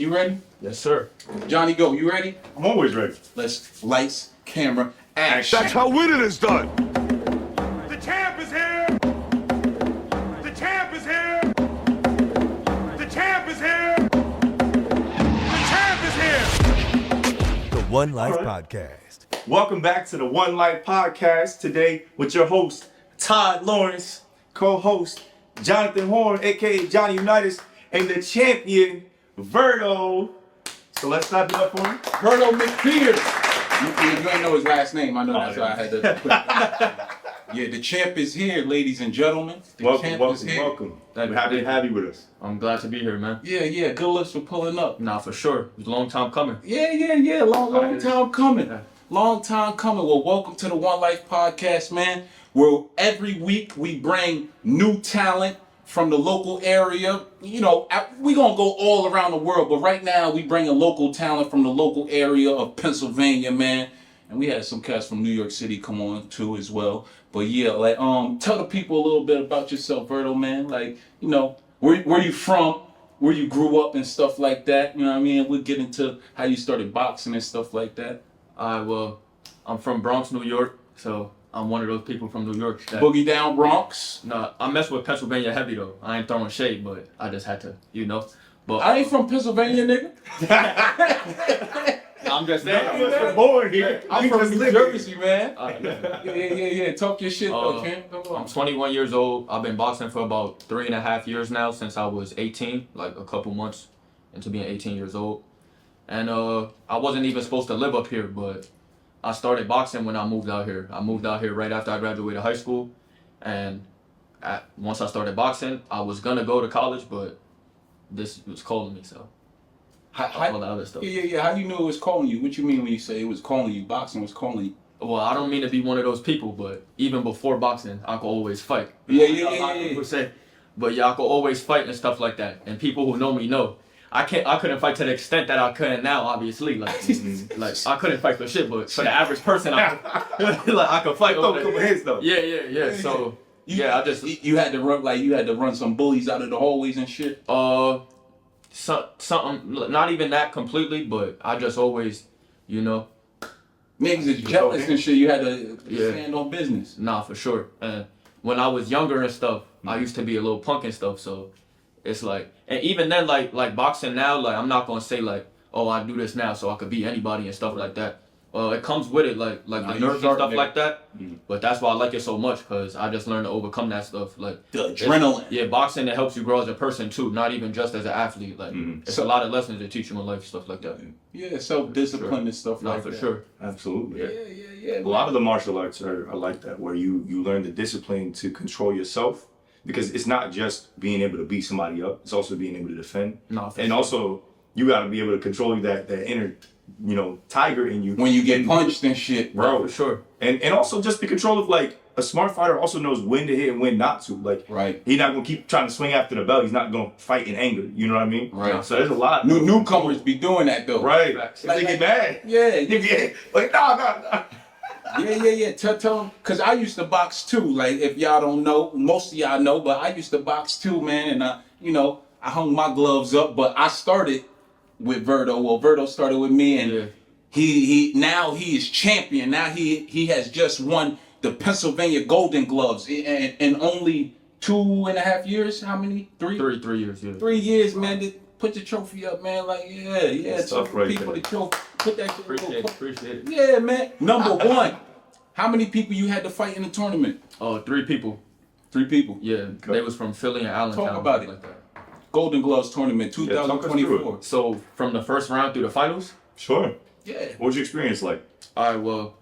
You ready? Yes, sir. Johnny, go. You ready? I'm always ready. Let's lights, camera, action. That's how winning is done. The champ is here! The champ is here! The champ is here! The champ is here! The One Life Podcast. Welcome back to the One Life Podcast. Today with your host, Todd Lawrence, co-host, Jonathan Horn, aka Johnny Unitas, and the champion, VERDO. So let's clap it up for him. VERDO McTEER. You ain't know his last name. I know that's why I had to put it. Yeah, the champ is here, ladies and gentlemen. The champ is here. Welcome. We're happy to have you with us. I'm glad to be here, man. Yeah. Good looks for pulling up. Nah, for sure. It was a long time coming. Yeah. Long time coming. Long time coming. Well, welcome to the One Life Podcast, man. Where every week we bring new talent from the local area. You know, we gonna go all around the world, but right now we bring a local talent from the local area of Pennsylvania, man. And we had some cats from New York City come on too as well. But yeah, like tell the people a little bit about yourself, Verdo, man. Like, you know, where you from, where you grew up and stuff like that. You know what I mean? We'll get into how you started boxing and stuff like that. Well, I'm from Bronx, New York, so I'm one of those people from New York. Boogie down Bronx. Nah, I mess with Pennsylvania heavy though. I ain't throwing shade, but I just had to, you know. But I ain't from Pennsylvania, nigga. I'm just saying. I'm born here. I'm from New Jersey, man. Yeah. Yeah. Talk your shit though, Ken. Come on. I'm 21 years old. I've been boxing for about 3.5 years now, since I was 18, like a couple months into being 18 years old. And I wasn't even supposed to live up here, but I started boxing when I moved out here. I moved out here right after I graduated high school, and once I started boxing, I was gonna go to college, but this was calling me, so all the other stuff. Yeah. How you knew it was calling you? What you mean when you say it was calling you? Boxing was calling you? Well, I don't mean to be one of those people, but even before boxing, I could always fight. Yeah. People say, but yeah, I could always fight and stuff like that. And people who know me know. I couldn't fight to the extent that I can now, obviously. Like I couldn't fight for shit, but for the average person, I could fight. Throw a couple hits though. Yeah. So you had to run some bullies out of the hallways and shit. Something, not even that completely, but I just always, you know. Niggas is jealous and shit. You had to stand on business. Nah, for sure. And when I was younger and stuff, I used to be a little punk and stuff, so it's like, and even then, like boxing now, like I'm not gonna say like, oh, I do this now so I could beat anybody and stuff like that. It comes with it, like the nerves and stuff like that. But that's why I like it so much, because I just learned to overcome that stuff. Like the adrenaline. Yeah, boxing, it helps you grow as a person too, not even just as an athlete. Like it's a lot of lessons they teach you in life, stuff like that. Yeah, self-discipline and stuff like that. For sure. Absolutely. Yeah. A lot of the martial arts are like that, where you learn the discipline to control yourself, because it's not just being able to beat somebody up, it's also being able to defend. Also you got to be able to control that inner, you know, tiger in you when you get punched and shit, bro. For sure. And also just the control of, like, a smart fighter also knows when to hit and when not to. Like, right. He's not gonna keep trying to swing after the belt. He's not gonna fight in anger. You know what I mean? Right. So there's a lot. Newcomers be doing that though. Right. They get mad. Yeah. Like, nah. Yeah. Tell them, cause I used to box too. Like, if y'all don't know, most of y'all know, but I used to box too, man. And I hung my gloves up, but I started with Verdo. Well, Verdo started with me, and he now he is champion. Now he has just won the Pennsylvania Golden Gloves in only 2.5 years. How many? 3 years. Yeah. 3 years, man. Put the trophy up, man. Like, yeah. Tell people the trophy. Put that shit. Appreciate it. Yeah, man. Number one. How many people you had to fight in the tournament? 3 people. 3 people. Yeah, they was from Philly and Allentown. Talk about it. Like that. Golden Gloves tournament 2024. So from the first round through the finals? Sure. Yeah. What was your experience like? All right, well,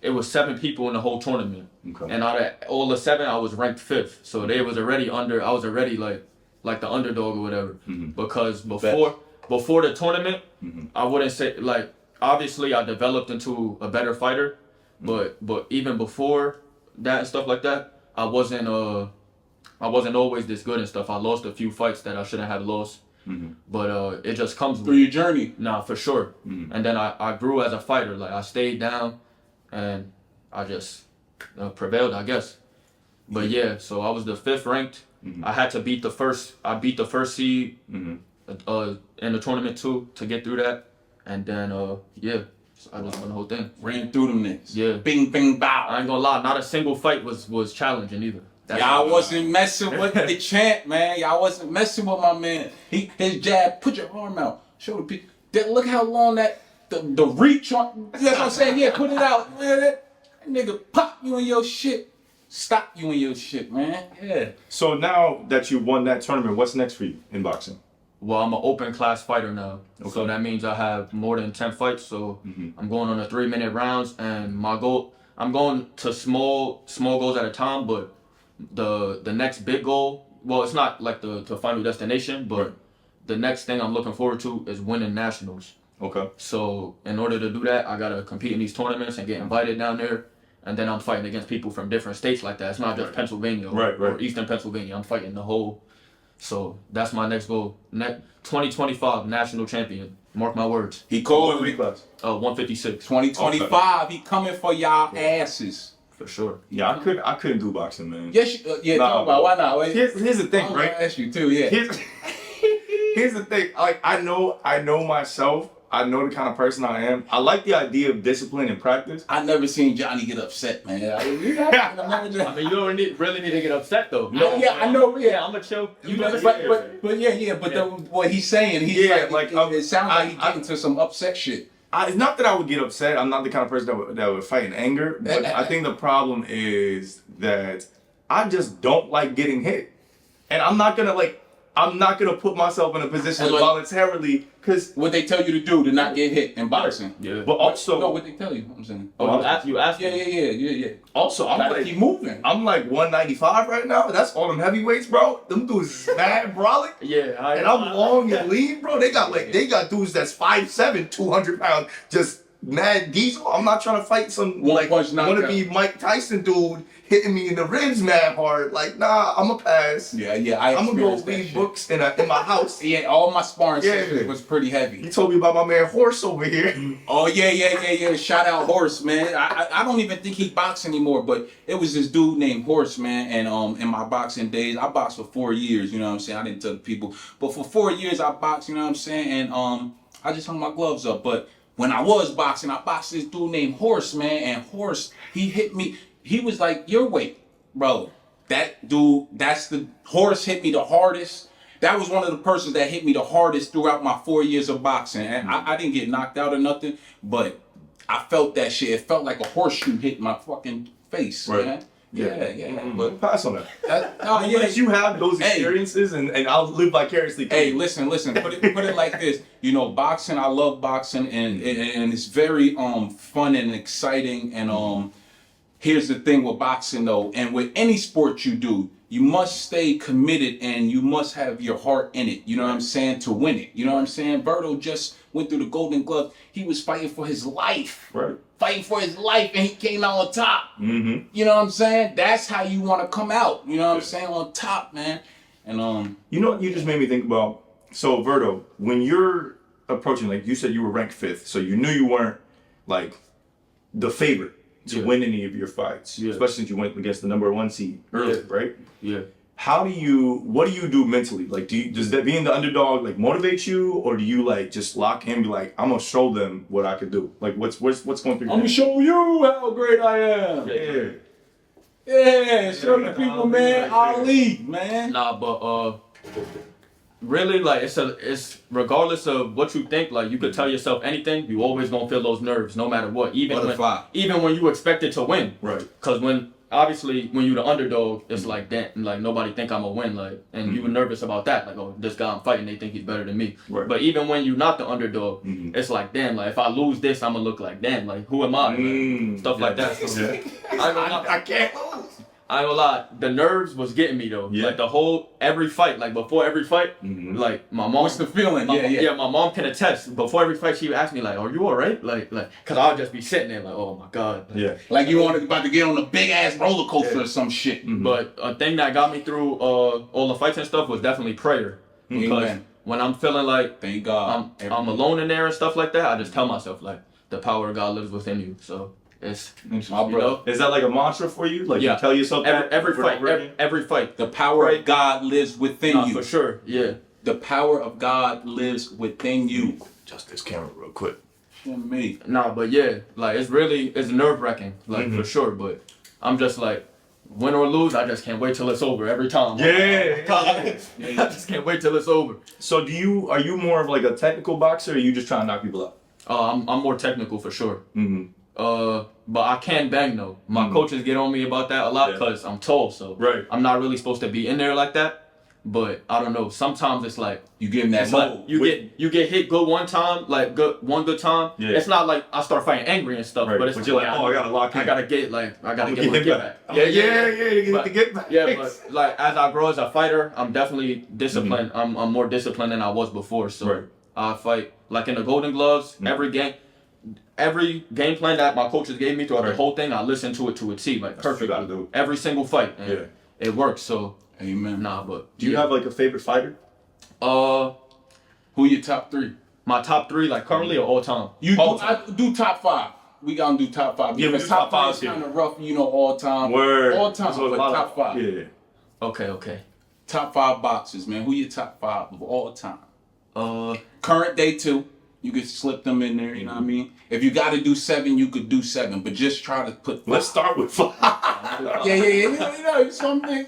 it was 7 people in the whole tournament. Okay. And out of all the 7, I was ranked 5th. So they was already I was already like the underdog or whatever. Because before the tournament, I wouldn't say, like, obviously I developed into a better fighter, but even before that and stuff like that, I wasn't always this good and stuff. I lost a few fights that I shouldn't have lost. But it just comes through your journey. Nah, for sure. And then I grew as a fighter. Like, I stayed down and I just prevailed, I guess. But yeah, so I was the 5th ranked. I had to beat the first seed in the tournament too to get through that, and then yeah, so I just won the whole thing. Ran through them niggas. Yeah. Bing, bing, bow. I ain't gonna lie, not a single fight was challenging either. Y'all wasn't messing with the champ, man. Y'all wasn't messing with my man. His jab, put your arm out. Show the people. Look how long the reach on. That's what I'm saying. Yeah, put it out. Man, that nigga pop you in your shit. Stop you in your shit, man. Yeah. So now that you won that tournament, what's next for you in boxing? Well, I'm an open class fighter now. Okay. So that means I have more than 10 fights. So I'm going on a 3-minute rounds, and my goal, I'm going to small goals at a time, but the next big goal, well, it's not like the final destination, but the next thing I'm looking forward to is winning nationals. Okay. So in order to do that, I gotta compete in these tournaments and get invited down there, and then I'm fighting against people from different states like that. It's not just Pennsylvania or Eastern Pennsylvania. I'm fighting the whole. So that's my next goal. 2025 national champion. Mark my words. He called weight class? 156. 2025. He coming for y'all asses. For sure. Yeah, I couldn't do boxing, man. Yes, yeah. Talk about why not? Wait. Here's the thing, right? I ask you too. Yeah. Here's the thing. Like I know myself. I know the kind of person I am. I like the idea of discipline and practice. I never seen Johnny get upset, man. I mean, you don't really need to get upset though. No, yeah, I know. Yeah, I'm a chill. But what he's saying, he's it sounds like he's getting to some upset shit. It's not that I would get upset. I'm not the kind of person that would fight in anger. But I think the problem is that I just don't like getting hit, and I'm not gonna put myself in a position voluntarily because what they tell you to do to not get hit in boxing. Yeah. But also, no, what they tell you. I'm saying. You asked. Yeah. Also, I'm like, keep moving. I'm like 195 right now. That's all them heavyweights, bro. Them dudes mad brolic. Yeah. And I'm long and lean, bro. They got dudes that's 5'7", 200 pounds, just mad diesel. I'm not trying to fight some wannabe Mike Tyson dude hitting me in the ribs mad hard. Like, nah, I'm a pass. Yeah. I'm gonna go read books in my house. Yeah, all my sparring sessions was pretty heavy. He told me about my man Horse over here. Oh yeah. Shout out Horse, man. I don't even think he boxes anymore, but it was this dude named Horse, man. And in my boxing days, I boxed for 4 years. You know what I'm saying? I didn't tell people, but for 4 years I boxed. You know what I'm saying? And I just hung my gloves up. But when I was boxing, I boxed this dude named Horse, man. And Horse, he hit me. He was like your weight, bro. That dude, that's the Horse hit me the hardest. That was one of the persons that hit me the hardest throughout my 4 years of boxing. And I didn't get knocked out or nothing, but I felt that shit. It felt like a horseshoe hit my fucking face, man. Yeah. But pass on that. Yes. You have those experiences, and I'll live vicariously. Hey, listen. Put it like this. You know, boxing. I love boxing, and it's very fun and exciting. And here's the thing with boxing though, and with any sport you do, you must stay committed and you must have your heart in it. You know what I'm saying? To win it. You know what I'm saying? VERDO just went through the Golden Glove. He was fighting for his life. Right. Fighting for his life, and he came out on top. Mm-hmm. You know what I'm saying? That's how you want to come out. You know what I'm saying? On top, man. And you know what you just made me think about? So VERDO, when you're approaching, like you said, you were ranked 5th, so you knew you weren't like the favorite to win any of your fights, especially since you went against the number 1 seed early, right? Yeah. What do you do mentally? Like, does that being the underdog like motivate you, or do you like just lock in and be like, I'm gonna show them what I could do? Like, what's going through your head? I'm gonna show you how great I am. Yeah, show the people, man. Ali, man. Nah, but really, like it's regardless of what you think, like you could tell yourself anything, you always gonna feel those nerves no matter what, even when you expected to win, right? Because when you're the underdog, it's like that, and like nobody think I'm gonna win, like, and you were nervous about that, like, oh, this guy I'm fighting, they think he's better than me, right? But even when you're not the underdog, it's like, damn, like if I lose this, I'm gonna look like, damn, like who am I? Like, stuff like that. So, I can't lose. I ain't gonna lie, the nerves was getting me though. Like every fight, like before every fight, like my mom. What's the feeling? My mom can attest. Before every fight, she would ask me like, "Are you alright?" Like, cause I'll just be sitting there like, "Oh my god." Like you about to get on a big ass roller coaster or some shit. But a thing that got me through all the fights and stuff was definitely prayer. Because when I'm feeling like, thank God, I'm alone in there and stuff like that, I just tell myself like, the power of God lives within you. So. It's my bro. Is that like a mantra for you? Like you tell yourself that every fight. The power of God lives within you. For sure. Yeah. The power of God lives within you. Adjust this camera real quick. Me. Nah, but yeah, like it's nerve wracking, like for sure. But I'm just like, win or lose, I just can't wait till it's over every time. I just can't wait till it's over. So are you more of like a technical boxer, or are you just trying to knock people out? I'm more technical for sure. But I can bang though. My coaches get on me about that a lot because I'm tall, so I'm not really supposed to be in there like that. But I don't know. Sometimes it's like you give them that like you get hit good one time, like one good time. Yeah. It's not like I start fighting angry and stuff, but it's but you're like, I gotta lock in. I gotta get my get back. You get the get back. Yeah, but like as I grow as a fighter, I'm definitely disciplined. I'm more disciplined than I was before. So I fight like in the Golden Gloves. Every game plan that my coaches gave me throughout the whole thing, I listened to it to a T, like perfectly. Every single fight, and it works. So. Amen. Nah, but do you have like a favorite fighter? Who your top 3? My top 3, like currently or all time? I do top 5. We gotta do top 5. Yeah, because top 5 is kind of rough, all time. Word. All time, but top 5. Yeah. Okay. Top 5 boxers, man. Who your top 5 of all time? Current day too. You could slip them in there. You know what I mean? If you got to do 7, you could do 7, but just try to put. 5. Let's start with 5. Yeah. Something.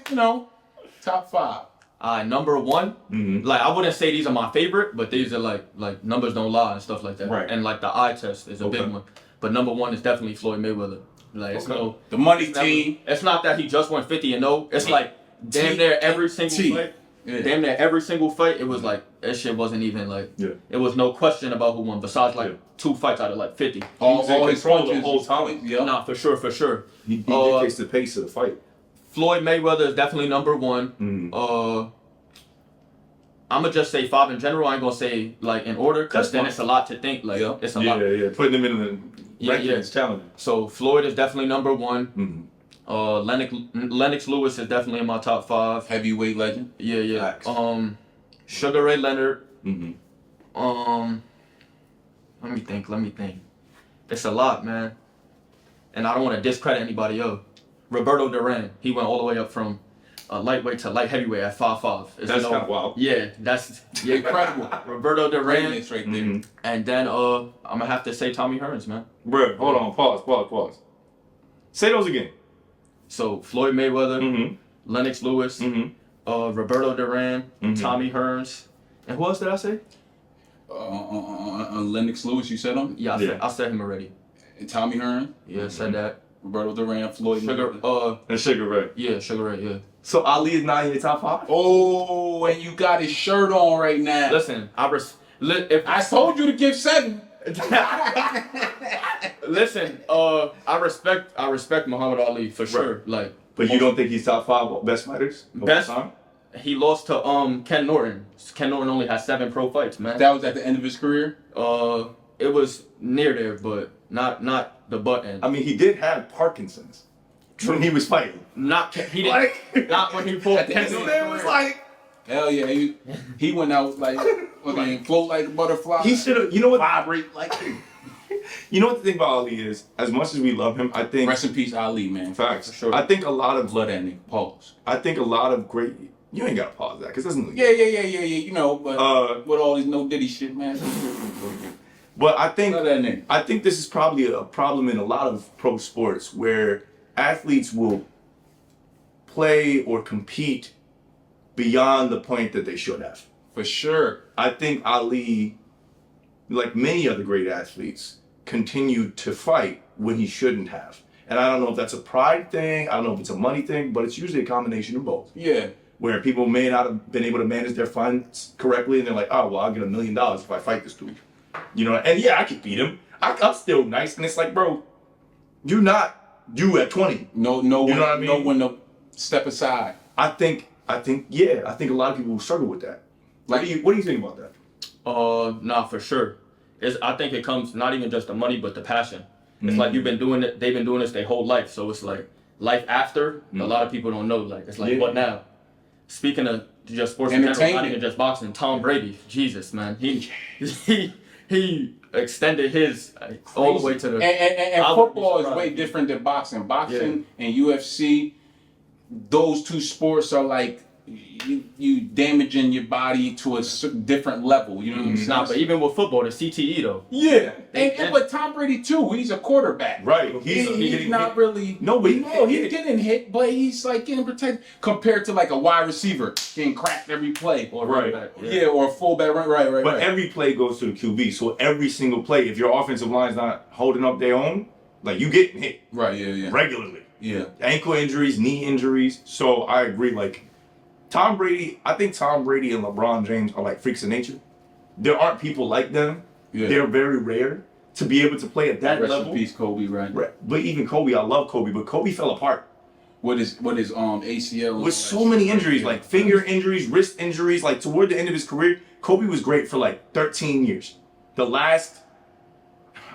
Top 5. Number 1. Like I wouldn't say these are my favorite, but these are like numbers don't lie and stuff like that. Right. And like the eye test is a big one. But number 1 is definitely Floyd Mayweather. Like it's the money team. It's not that he just went 50-0. It's like damn near every single fight. Yeah. Damn near every single fight, it was like that shit wasn't even like. Yeah. It was no question about who won. Besides like 2 fights out of like 50. All his punches the whole time. Yeah. Nah, for sure. He dictates the pace of the fight. Floyd Mayweather is definitely number 1. I'm gonna just say 5 in general. I ain't gonna say like in order because then it's a lot to think. Like it's a lot. Yeah. Putting them in the rankings challenging. So Floyd is definitely number 1. Lennox Lewis is definitely in my top 5. Heavyweight legend. Yeah. Sugar Ray Leonard. Let me think. It's a lot, man. And I don't want to discredit anybody else. Roberto Duran. He went all the way up from lightweight to light heavyweight at 5'5". That's kind of wild. Yeah, that's incredible. Roberto Duran. Right there. And then I'm gonna have to say Tommy Hearns, man. Bro, hold on. Pause. Say those again. So Floyd Mayweather, Lennox Lewis, Roberto Duran, Tommy Hearns, and who else did I say? Lennox Lewis, you said him? Yeah, I said him already. And Tommy Hearns? Yeah, said that. Roberto Duran, Floyd Mayweather. And Sugar Ray. Yeah, Sugar Ray, yeah. So Ali is not in your top 5? Oh, and you got his shirt on right now. Listen, if I told you to give 7. Listen, I respect Muhammad Ali for sure. Like, but you don't think he's top 5 best fighters? Best. He lost to Ken Norton. Ken Norton only had 7 pro fights, man. That was at the end of his career. It was near there, but not the butt end. I mean, he did have Parkinson's when he was fighting. Not when he pulled. Ken Norton was like. Hell yeah, he went out like float like a butterfly. He should have. You know what? Vibrate like. You know what the thing about Ali is? As much as we love him, I think. Rest in peace, Ali, man. Facts. Sure. I think a lot of blood that nigga. Pause. I think a lot of great. You ain't gotta pause that because that's not. Yeah. You know, but with all this no Diddy shit, man. But I think this is probably a problem in a lot of pro sports where athletes will play or compete beyond the point that they should have. For sure. I think Ali, like many other great athletes, continued to fight when he shouldn't have. And I don't know if that's a pride thing, I don't know if it's a money thing, but it's usually a combination of both. Yeah. Where people may not have been able to manage their funds correctly and they're like, oh, well, I'll get $1 million if I fight this dude. You know, and yeah, I could beat him. I'm still nice. And it's like, bro, you're not you at 20. No, you know what I mean? Know when to step aside. I think a lot of people will struggle with that. Like, what do you think about that? Nah, for sure. I think it comes not even just the money, but the passion. It's like they've been doing this their whole life. So it's like life after, a lot of people don't know. Like, it's like, what now? Speaking of just sports in general, not even just boxing, Tom Brady, Jesus, man. He extended his all the way to the... And football is way different than boxing. Boxing and UFC, those two sports are like you damaging your body to a different level. You know what I'm saying? Nah, but even with football, the CTE though. Yeah, but Tom Brady too. He's a quarterback. Right. He's not really. No, but he's getting hit, but he's like getting protected compared to like a wide receiver getting cracked every play. Or right. back, Or a fullback. Right. But every play goes to the QB. So every single play, if your offensive line's not holding up their own, like you getting hit. Right. Yeah. Regularly. Yeah. Ankle injuries, knee injuries. So I agree. Like Tom Brady, I think Tom Brady and LeBron James are like freaks of nature. There aren't people like them. Yeah. They're very rare to be able to play at that level. Rest in peace, Kobe. Right. But even Kobe, I love Kobe, but Kobe fell apart. What is ACL? With so many injuries, like finger injuries, wrist injuries, like toward the end of his career, Kobe was great for like 13 years. The last,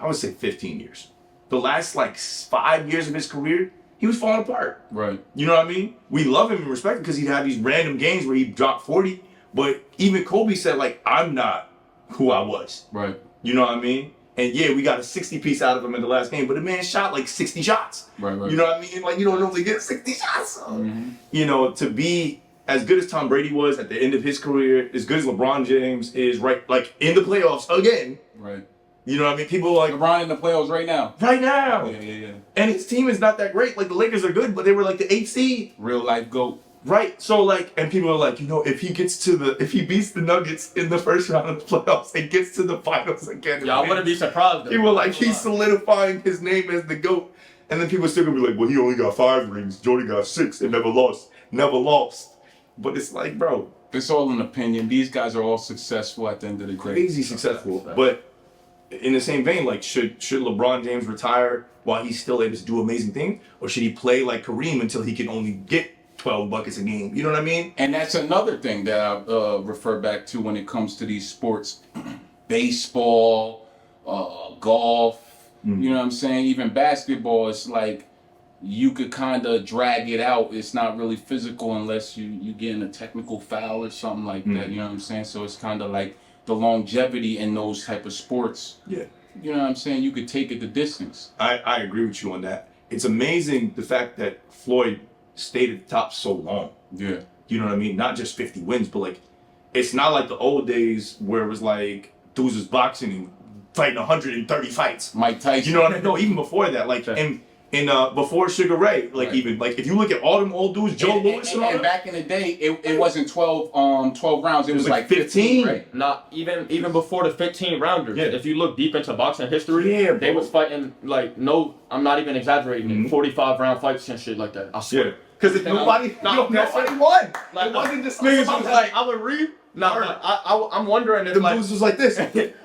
I would say 15 years. The last like 5 years of his career, he was falling apart. Right. You know what I mean? We love him and respect him because he'd have these random games where he dropped 40. But even Kobe said, like, I'm not who I was. Right. You know what I mean? And yeah, we got a 60 piece out of him in the last game, but the man shot like 60 shots. Right. You know what I mean? Like, you don't normally get 60 shots. You know, to be as good as Tom Brady was at the end of his career, as good as LeBron James is right, like in the playoffs again. Right. You know what I mean? People are like, LeBron in the playoffs right now. Right now. Yeah. And his team is not that great. Like the Lakers are good, but they were like the 8th seed. Real life GOAT. Right. So like, and people are like, you know, if he beats the Nuggets in the first round of the playoffs and gets to the finals again. Yeah, I wouldn't be surprised. People are like, he's solidifying his name as the GOAT. And then people still gonna be like, well, he only got 5 rings. Jordan got 6 and never lost. But it's like, bro. It's all an opinion. These guys are all successful at the end of the day. Crazy successful. But in the same vein, like, should LeBron James retire while he's still able to do amazing things? Or should he play like Kareem until he can only get 12 buckets a game? You know what I mean? And that's another thing that I refer back to when it comes to these sports. Baseball, golf, you know what I'm saying? Even basketball, it's like you could kind of drag it out. It's not really physical unless you get in a technical foul or something like that. You know what I'm saying? So it's kind of like the longevity in those type of sports. Yeah. You know what I'm saying? You could take it the distance. I agree with you on that. It's amazing the fact that Floyd stayed at the top so long. Yeah. You know what I mean? Not just 50 wins, but like, it's not like the old days where it was like dudes was boxing and fighting 130 fights. Mike Tyson. You know what I mean? No, even before that, like, before Sugar Ray, like right. Even like if you look at all them old dudes, Joe Louis and back in the day, it wasn't 12 rounds. It was like 15, right? Not even before the 15 rounders. Yeah. If you look deep into boxing history, they was fighting like I'm not even exaggerating, 45 round fights and shit like that. I swear. Yeah. Because if nobody won. Like, it wasn't just niggas was like I would read. I'm wondering if the moves was like this.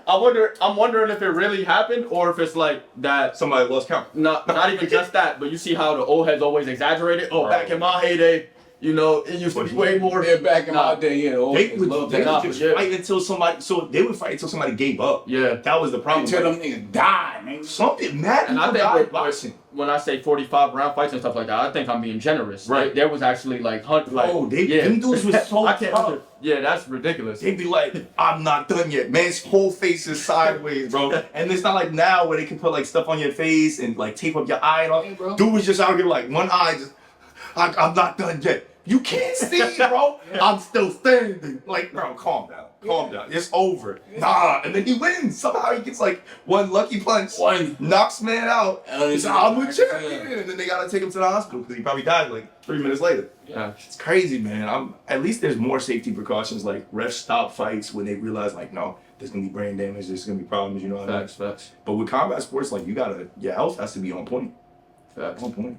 I'm wondering if it really happened or if it's like that somebody lost count. Not even just that, but you see how the old heads always exaggerated. Oh, back in my heyday, you know, it used to be way more. Yeah, back in my day, yeah. They would just fight until somebody. So they would fight until somebody gave up. Yeah, that was the problem. Until them niggas died, man. Something mad. And I think boxing. When I say 45 round fights and stuff like that, I think I'm being generous. Right. There was actually like them dudes was so tough. Yeah, that's ridiculous. They'd be like, I'm not done yet. Man's whole face is sideways, bro. And it's not like now where they can put like stuff on your face and like tape up your eye and all. Hey, bro. Dude was just out here like one eye just, I'm not done yet. You can't see, bro. I'm still standing. Like, bro, calm down. Calm down. It's over. Nah. And then he wins. Somehow he gets like one lucky punch. Knocks man out. He's like, I'm a champion. And then they gotta take him to the hospital because he probably died like 3 minutes later. Yeah. It's crazy, man. At least there's more safety precautions. Like refs stop fights when they realize like, no, there's gonna be brain damage, there's gonna be problems, you know what I mean? Facts. But with combat sports, like your health has to be on point. Facts. On point.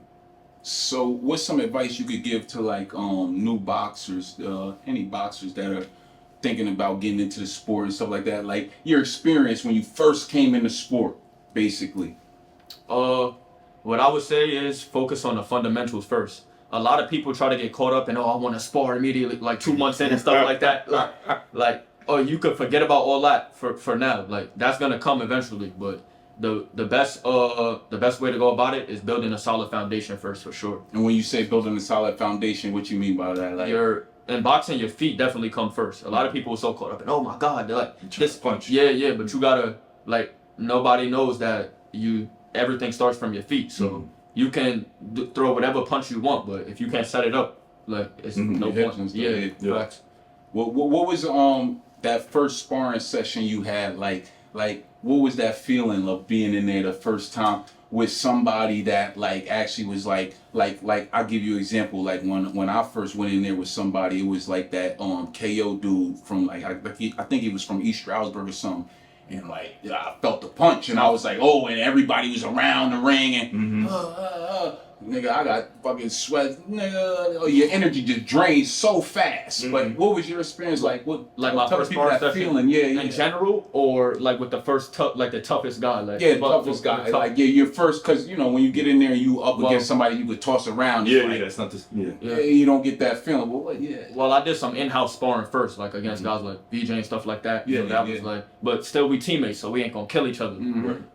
So what's some advice you could give to like new boxers, any boxers that are thinking about getting into the sport and stuff like that? Like your experience when you first came into sport, basically. What I would say is focus on the fundamentals first. A lot of people try to get caught up in, I want to spar immediately, like 2 months in and stuff like that. Like, you could forget about all that for now. Like that's gonna come eventually, but the best way to go about it is building a solid foundation first, for sure. And when you say building a solid foundation, what you mean by that? Like in boxing, your feet definitely come first. A lot of people are so caught up in, oh my God, they're like this punch. Yeah, but you gotta like nobody knows that everything starts from your feet. So you can throw whatever punch you want, but if you can't set it up, like it's no point. Yeah. Facts. What was that first sparring session you had like what was that feeling of being in there the first time with somebody that like actually was like I'll give you an example, like when I first went in there with somebody, it was like that KO dude from like I think he was from East Stroudsburg or something, and like I felt the punch and I was like, oh, and everybody was around the ring and nigga, I got fucking sweat, nigga. Oh, your energy just drains so fast. But what was your experience like? What like my first sparring session feeling? Yeah. In general, or like with the first the toughest guy? Like the toughest guy. Like your first, because you know when you get in there and you up against somebody you could toss around. It's not this. You don't get that feeling. Well, Well, I did some in-house sparring first, like against guys like VJ and stuff like that. Was like, but still we teammates, so we ain't gonna kill each other.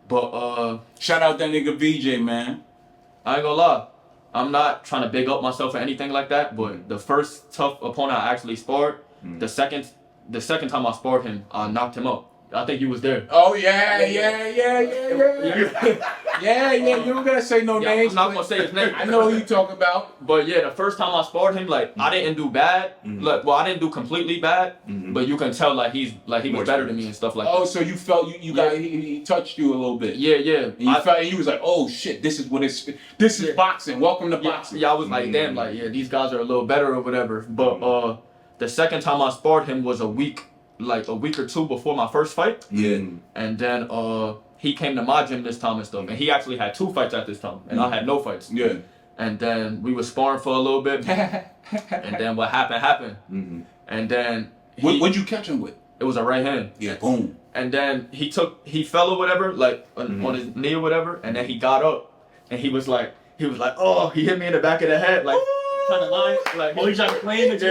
But shout out that nigga VJ, man. I ain't gonna lie, I'm not trying to big up myself or anything like that, but the first tough opponent I actually sparred, the second time I sparred him, I knocked him up. I think you was there. Oh yeah. You don't gotta say no names. I'm not gonna say his name. I know who you talking about. But yeah, the first time I sparred him, like I didn't do bad. Like, well, I didn't do completely bad, but you can tell like he was better than me and stuff like that. Oh, so you felt you got he touched you a little bit. Yeah. And you felt he was like, oh shit, this is is boxing. Welcome to boxing. Yeah, I was like, damn, like these guys are a little better or whatever. But the second time I sparred him was a week or two before my first fight. And then he came to my gym this time and stuff, and he actually had 2 fights at this time, and I had no fights. And then we were sparring for a little bit, and then what happened. And then what'd you catch him with? It was a right hand. Yeah, boom. And then he fell or whatever, like on his knee or whatever, and then he got up, and he was like, oh, he hit me in the back of the head, like trying to line, like he tried to claim it.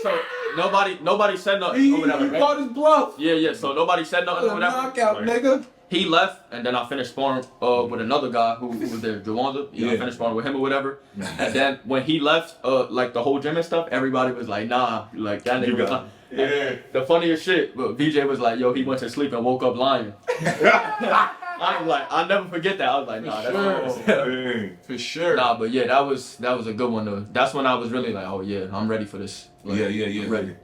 So nobody said nothing or whatever. He called his bluff. Yeah. So nobody said nothing or whatever. Knockout, nigga. He left, and then I finished sparring with another guy who was there, Jawanda. I finished sparring with him or whatever. And then when he left, like the whole gym and stuff, everybody was like, nah, like that nigga was not. The funniest shit, but VJ was like, yo, he went to sleep and woke up lying. I'm like, I'll never forget that. I was like, nah, that's for sure. Nah, but yeah, that was a good one though. That's when I was really like, oh yeah, I'm ready for this. Like, I'm ready.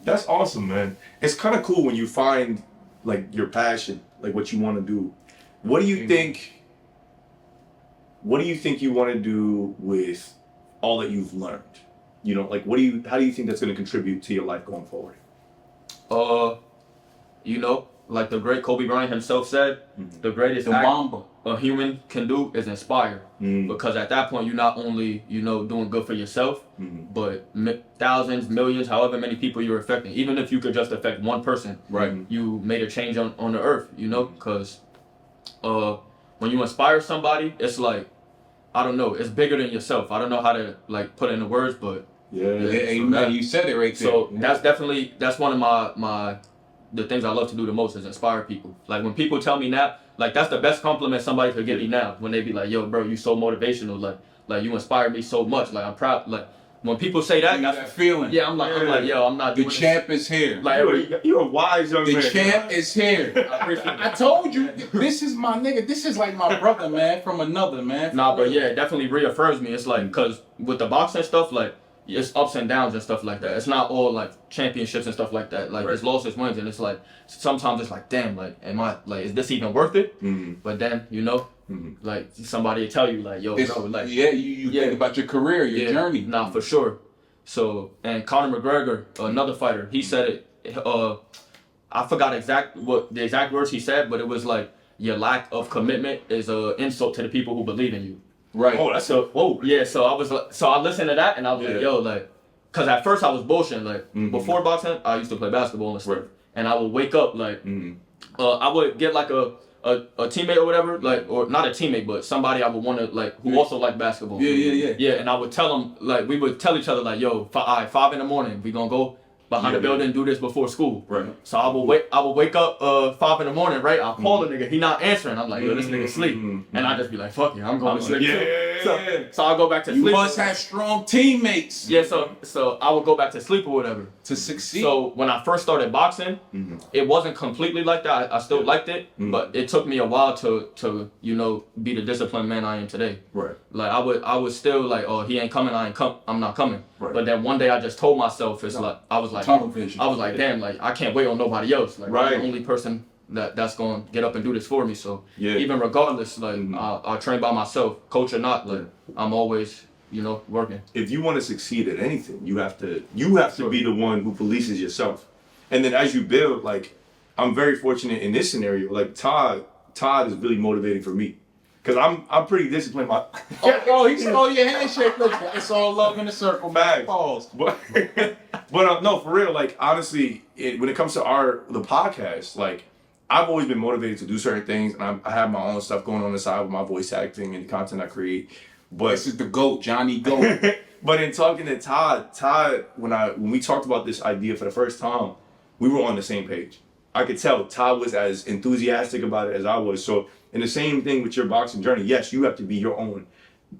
That's awesome, man. It's kind of cool when you find like your passion, like what you want to do. What do you think? What do you think you want to do with all that you've learned? You know, like how do you think that's going to contribute to your life going forward? You know, like the great Kobe Bryant himself said, the greatest act a human can do is inspire. Because at that point, you're not only, doing good for yourself, but thousands, millions, however many people you're affecting. Even if you could just affect one person, right? You made a change on the earth, because when you inspire somebody, it's like, I don't know, it's bigger than yourself. I don't know how to like put it into words, but you said it right there. So that's one of the things I love to do the most is inspire people. Like when people tell me now, like that's the best compliment somebody could give me now. When they be like, yo, bro, you so motivational. Like you inspire me so much. Like I'm proud. Like when people say that, that's that feeling. Yeah, I'm like, yo, I'm not doing the champ is here. Like you're a wise young man. The champ is here. I told you, this is my nigga. This is like my brother, man, from another, man. Nah, but yeah, it definitely reaffirms me. It's like, cause with the boxing stuff, like it's ups and downs and stuff like that. It's not all like championships and stuff like that. Like it's losses, wins, and it's like sometimes it's like, damn, like is this even worth it? But then like somebody will tell you like, yo, bro, like you think about your career, your journey. Nah, for sure. So and Conor McGregor, another fighter, he said it. I forgot what the exact words he said, but it was like your lack of commitment is an insult to the people who believe in you. Right. Oh, that's yeah. So I listened to that and I was like, yo, like, cause at first I was bullshitting. Like before boxing, I used to play basketball and stuff, and I would wake up like, I would get like a teammate or whatever, like, or not a teammate, but somebody I would want to like who also liked basketball. Yeah. Yeah, and I would tell them like we would tell each other like, yo, 5 in the morning we gonna go behind the building, do this before school. Right. So I would wake up 5 in the morning, right? I'll call the nigga, he not answering. I'm like, yo, this nigga sleep. And I just be like, fuck it, I'm going to sleep too. So I'll go back to sleep. You must have strong teammates. Yeah, so I would go back to sleep or whatever. To succeed. So when I first started boxing, it wasn't completely like that. I still liked it, but it took me a while to be the disciplined man I am today. Right. Like I was still like, oh, he ain't coming, I'm not coming. Right. But then one day I just told myself, I was like, damn, like I can't wait on nobody else. Like I'm the only person that's gonna get up and do this for me. So even regardless, like I'll train by myself, coach or not, like I'm always working. If you want to succeed at anything, you have to be the one who polices yourself. And then as you build, like I'm very fortunate in this scenario. Like Todd is really motivating for me. Cause I'm pretty disciplined. He stole your handshake. Look, it's all love in the circle, man. Pause. But no, for real. Like honestly, when it comes to the podcast, like I've always been motivated to do certain things, and I have my own stuff going on the side with my voice acting and the content I create. But this is the GOAT, Johnny GOAT. But in talking to Todd, when we talked about this idea for the first time, we were on the same page. I could tell Todd was as enthusiastic about it as I was. So, in the same thing with your boxing journey, yes, you have to be your own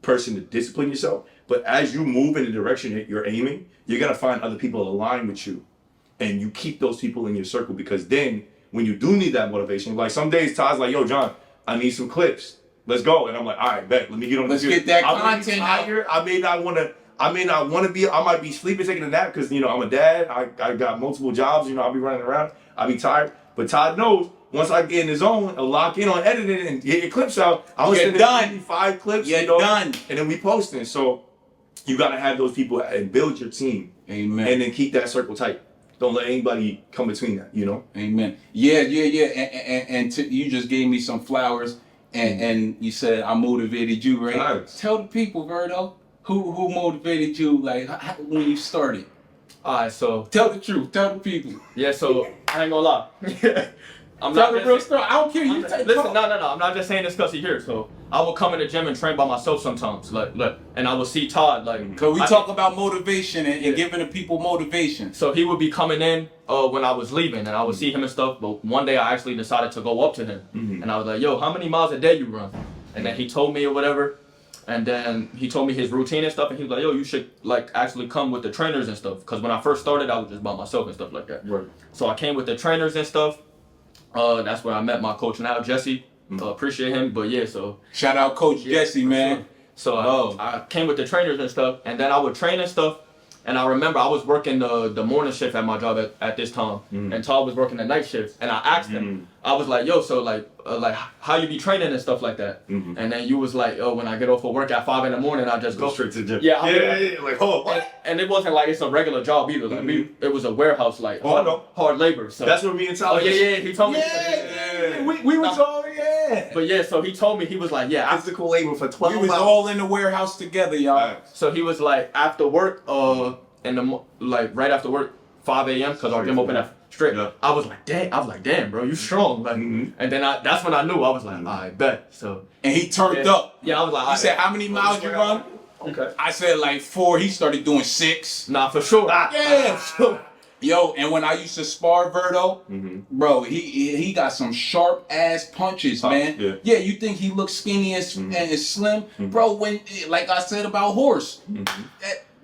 person to discipline yourself. But as you move in the direction that you're aiming, you're gonna find other people aligned with you, and you keep those people in your circle, because then when you do need that motivation, like some days Todd's like, "Yo, John, I need some clips. Let's go." And I'm like, "All right, bet. Let me get on. Let's get that content out." I may not want to be. I might be sleeping, taking a nap because I'm a dad. I got multiple jobs. I'll be running around. I'll be tired. But Todd knows once I get in the zone, I'll lock in on editing and get your clips out. I'm gonna send 5 clips. Done. And then we posting. So you gotta have those people and build your team. Amen. And then keep that circle tight. Don't let anybody come between that. Amen. Yeah. And you just gave me some flowers. And you said I motivated you, right? Nice. Tell the people, Verdo, who motivated you, like when you started. Alright, so tell the truth. Tell the people. Yeah, so I ain't gonna lie. I'm tell the real story. I don't care. Listen, no. I'm not just saying this because he's here. So I will come in the gym and train by myself sometimes, and I will see Todd, Cause we talk about motivation and giving the people motivation. So he would be coming in when I was leaving, and I would see him and stuff. But one day I actually decided to go up to him, and I was like, "Yo, how many miles a day you run?" And then he told me or whatever, and then he told me his routine and stuff, and he was like, "Yo, you should actually come with the trainers and stuff." Cause when I first started, I was just by myself and stuff like that. Right. So I came with the trainers and stuff. That's where I met my coach now, Jesse. Appreciate him. But yeah, so shout out Coach Jesse, man. Sure. So I came with the trainers and stuff, and then I would train and stuff. And I remember I was working the morning shift at my job at this time, and Todd was working the night shift. And I asked him, I was like, "Yo, so how you be training and stuff like that?" And then you was like, "Oh, when I get off of work at 5 in the morning, I just go straight to the gym." Yeah, like, oh, what? And it wasn't like it's a regular job either. Like it was a warehouse, hard labor. So that's what me and Todd. Oh yeah, he told me. Yeah. We was all But yeah, so he told me, he was like, yeah, physical labor for 12 hours. We was all in the warehouse together, y'all. So he was like, after work, right after work, 5 a.m. because our gym open at straight. Yeah. I was like, damn, bro, you strong. And then that's when I knew. I was like, I bet. So and he turned up. Yeah, I was like, he said, how many miles you run? Okay. I said like 4. He started doing 6. Nah, for sure. Yeah. Yo, and when I used to spar Verdo, bro, he got some sharp ass punches, man. Yeah, you think he looks skinny and slim, bro? When, like I said about Horse,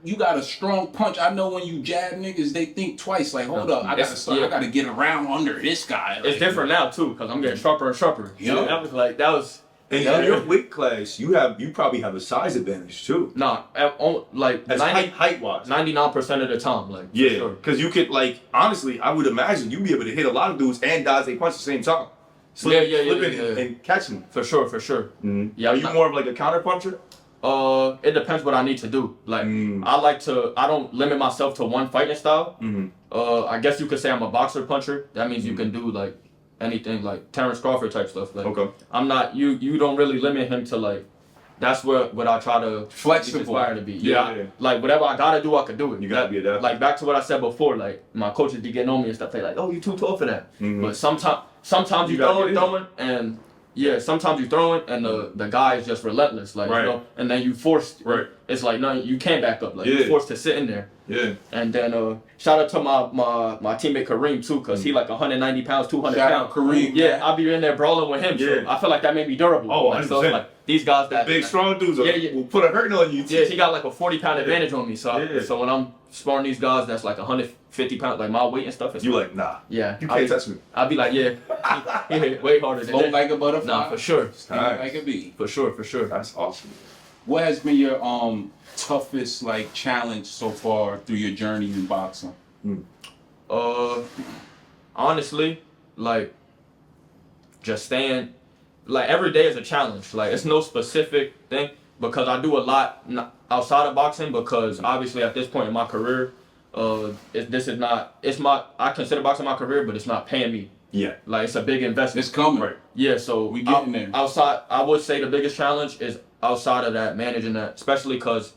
you got a strong punch. I know when you jab niggas, they think twice. Like, hold up, I gotta get around under this guy. It's different now too, cause I'm getting sharper and sharper. Yeah, that was. And in your weight class, you probably have a size advantage too. Nah, height wise, 99% of the time, yeah, because you could honestly, I would imagine you'd be able to hit a lot of dudes and dodge they punch at the same time. Flipping and catching them. For sure. Mm-hmm. Yeah, are you more of like a counter puncher? It depends what I need to do. I don't limit myself to one fighting style. I guess you could say I'm a boxer puncher. That means you can do anything like Terrence Crawford type stuff. Okay. I'm not you don't really limit him to that's what I try to flexible to be. Yeah. Whatever I gotta do, I could do it. You gotta be adaptable. Back to what I said before, my coaches be getting on me and stuff. They oh, you too tall for that. But sometimes you throwing and Yeah, sometimes you throw it and the guy is just relentless, like, you know, and then you forced. Right. It's like, no, you can't back up. Like, you're forced to sit in there. Yeah. And then shout out to my teammate Kareem too, cause he like 190 pounds, 200 Shout pounds. out Kareem. Yeah, I'll be in there brawling with him. Yeah. So I feel like that made me durable. Oh, like, so it's like these guys that big strong dudes will put a hurting on you. Yeah, he got like a 40-pound advantage on me. So so when I'm sparring these guys that's like 150 pounds, like my weight and stuff, it's you like, nah. Yeah. You can't touch me. I'll be like, yeah, he hit way harder than Float that. like a butterfly. Nah, for sure. Like a bee. For sure. That's awesome. What has been your toughest like challenge so far through your journey in boxing? Honestly, like just staying, like every day is a challenge. Like it's no specific thing because I do a lot outside of boxing because obviously at this point in my career, I consider boxing my career, but it's not paying me. Yeah. Like it's a big investment. It's coming. Right. Yeah, so we getting there. Outside, I would say the biggest challenge is outside of that, managing that, especially because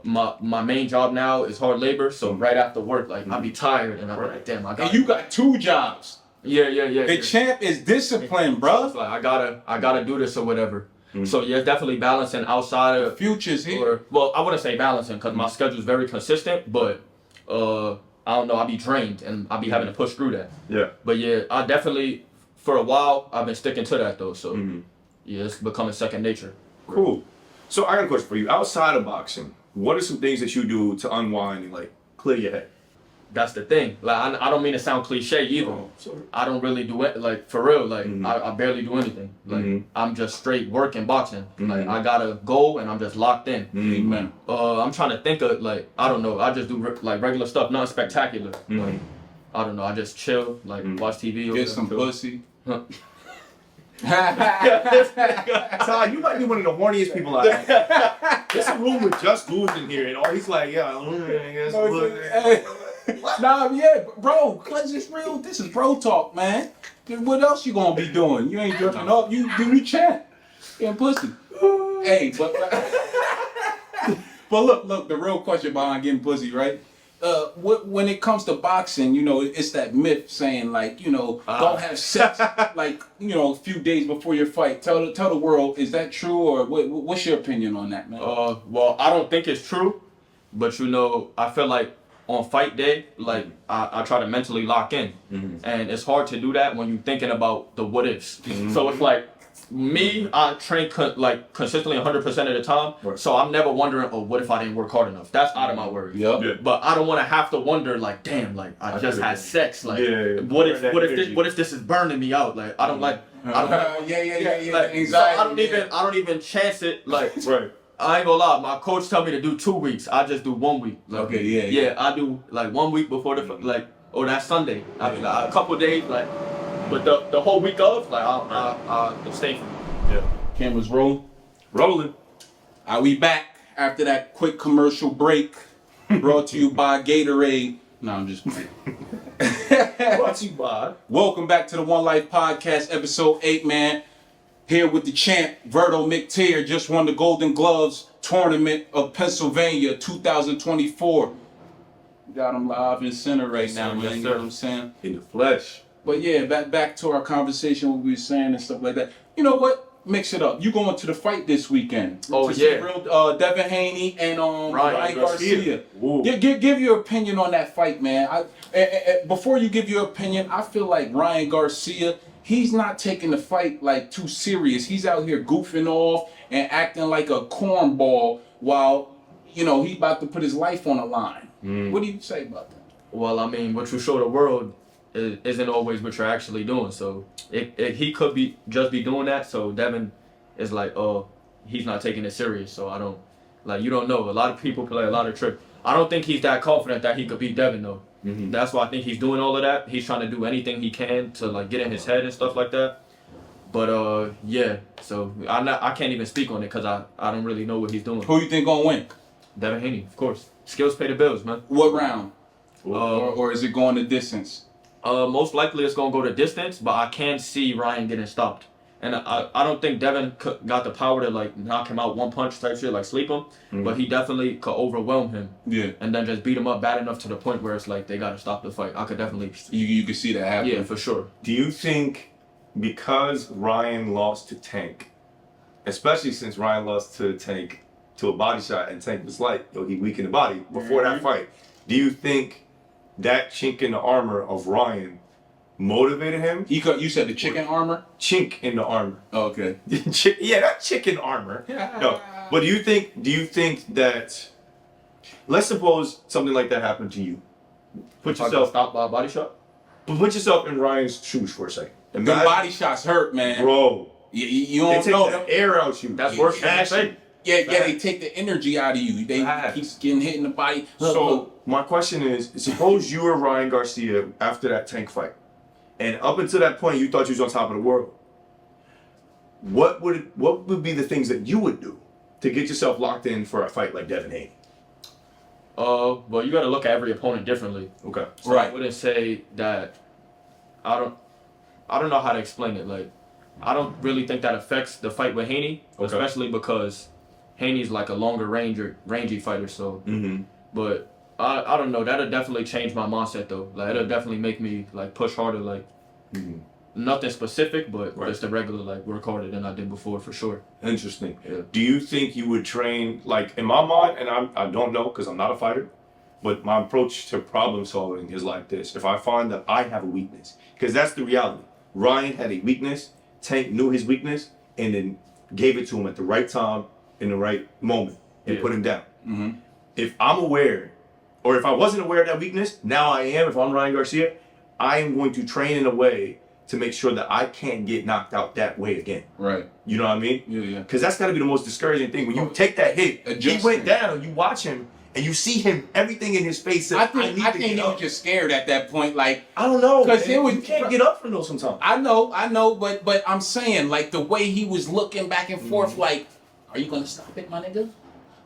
my main job now is hard labor. So right after work, like I'll be tired and I'm like, damn, I got. And you got 2 jobs. Yeah. The champ is disciplined, bro. It's like I gotta do this or whatever. So yeah, definitely balancing outside of Future's here. well, I wouldn't say balancing because my schedule is very consistent, but I don't know, I'll be drained and I'll be having to push through that. Yeah. But yeah, I definitely for a while I've been sticking to that though. So yeah, it's becoming second nature. Cool. So I got a question for you. Outside of boxing, what are some things that you do to unwind and like clear your head? That's the thing. Like I don't mean to sound cliche either. I don't really do it like for real. Like I barely do anything. Like I'm just straight working boxing. Like I gotta go and I'm just locked in. Amen. I'm trying to think of like I don't know. I just do like regular stuff, nothing spectacular. Like I don't know. I just chill, like watch TV. Get some pussy. Ty, you might be one of the horniest people I have. There's a room with just dudes in here, and all he's like, Nah, yeah, bro, cause it's real. This is bro talk, man. What else you gonna be doing? You ain't jerking up. You do the chat. Getting pussy. Hey, but look, the real question behind getting pussy, right? When it comes to boxing, you know, it's that myth saying like, you know, don't have sex like, you know, a few days before your fight. Tell the world, is that true or what's your opinion on that, man? Well, I don't think it's true, but you know, I feel like on fight day, like I try to mentally lock in, and it's hard to do that when you're thinking about the what ifs. So it's like me, I train consistently 100% of the time. Right. So I'm never wondering, oh, what if I didn't work hard enough? That's out of my worries. Yep. Yeah. But I don't want to have to wonder, like, damn, like I just had sex. Like, what if this is burning me out? Like, I don't like. Yeah. Like, anxiety. So I don't even chance it. Like, right. I ain't gonna lie. My coach tell me to do 2 weeks. I just do 1 week. Like, okay. Yeah. I do like 1 week before the or that Sunday. I mean, like, a couple days like. But the whole week of, like, I'll stay from it. Yeah. Cameras rolling. We back after that quick commercial break. Brought to you by Gatorade. No, I'm just playing. Brought to you by. Welcome back to the One Life Podcast, episode 8, man. Here with the champ, VERDO McTEER, just won the Golden Gloves Tournament of Pennsylvania 2024. We got him live in center right now, man. You know what I'm saying? In the flesh. But yeah, back to our conversation, what we were saying and stuff like that. You know what? Mix it up. You going to the fight this weekend? Oh yeah. Real, Devin Haney and Ryan Garcia. Give your opinion on that fight, man. Before you give your opinion, I feel like Ryan Garcia, he's not taking the fight like too serious. He's out here goofing off and acting like a cornball while, you know, he's about to put his life on the line. What do you say about that? Well, I mean, what you show the world isn't always what you're actually doing. So he could be doing that. So Devin is like, oh, he's not taking it serious. So I don't, like, you don't know. A lot of people play a lot of tricks. I don't think he's that confident that he could beat Devin though. That's why I think he's doing all of that. He's trying to do anything he can to like get in his head and stuff like that. But yeah. So I can't even speak on it because I don't really know what he's doing. Who you think gonna win? Devin Haney, of course. Skills pay the bills, man. What round? Or is it going the distance? Most likely it's gonna go to distance, but I can see Ryan getting stopped. And I don't think Devin got the power to like knock him out one punch type shit, like sleep him. But he definitely could overwhelm him. Yeah. And then just beat him up bad enough to the point where it's like they gotta stop the fight. I could definitely. You could see that happen. Yeah, for sure. Do you think because Ryan lost to Tank, especially since Ryan lost to Tank to a body shot and Tank was like, yo, he weakened the body before that fight. Do you think that chink in the armor of Ryan motivated him? You said the chicken armor? Chink in the armor. Oh, okay. Yeah, that chicken armor. No, but do you think that, let's suppose something like that happened to you. Put yourself stopped by a body shot. Put yourself in Ryan's shoes for a second. The body shots hurt, man. Bro. You don't know the air out you. That's worse than that fake. Yeah, they take the energy out of you. They keep getting hit in the body. So my question is, suppose you were Ryan Garcia after that Tank fight, and up until that point you thought you was on top of the world. What would be the things that you would do to get yourself locked in for a fight like Devin Haney? Well, you got to look at every opponent differently. Okay. So right. I wouldn't say that. I don't know how to explain it. Like, I don't really think that affects the fight with Haney, especially because Haney's like a longer rangy fighter. So, but I don't know. That'll definitely change my mindset though. Like, it'll definitely make me like push harder. Like, nothing specific, but just a regular like work harder than I did before for sure. Interesting. Yeah. Do you think you would train, like in my mind, and I don't know because I'm not a fighter, but my approach to problem solving is like this. If I find that I have a weakness, because that's the reality. Ryan had a weakness, Tank knew his weakness, and then gave it to him at the right time, in the right moment, and put him down. If I'm aware, or if I wasn't aware of that weakness, now I am, if I'm Ryan Garcia, I am going to train in a way to make sure that I can't get knocked out that way again. Right. You know what I mean? Yeah. Because that's got to be the most discouraging thing. When you take that hit, he went down, you watch him, and you see him, everything in his face says, I think he was just scared at that point. Like, I don't know. Because you can't get up from those sometimes. I know, but I'm saying, like, the way he was looking back and forth, like, are you going to stop it, my nigga?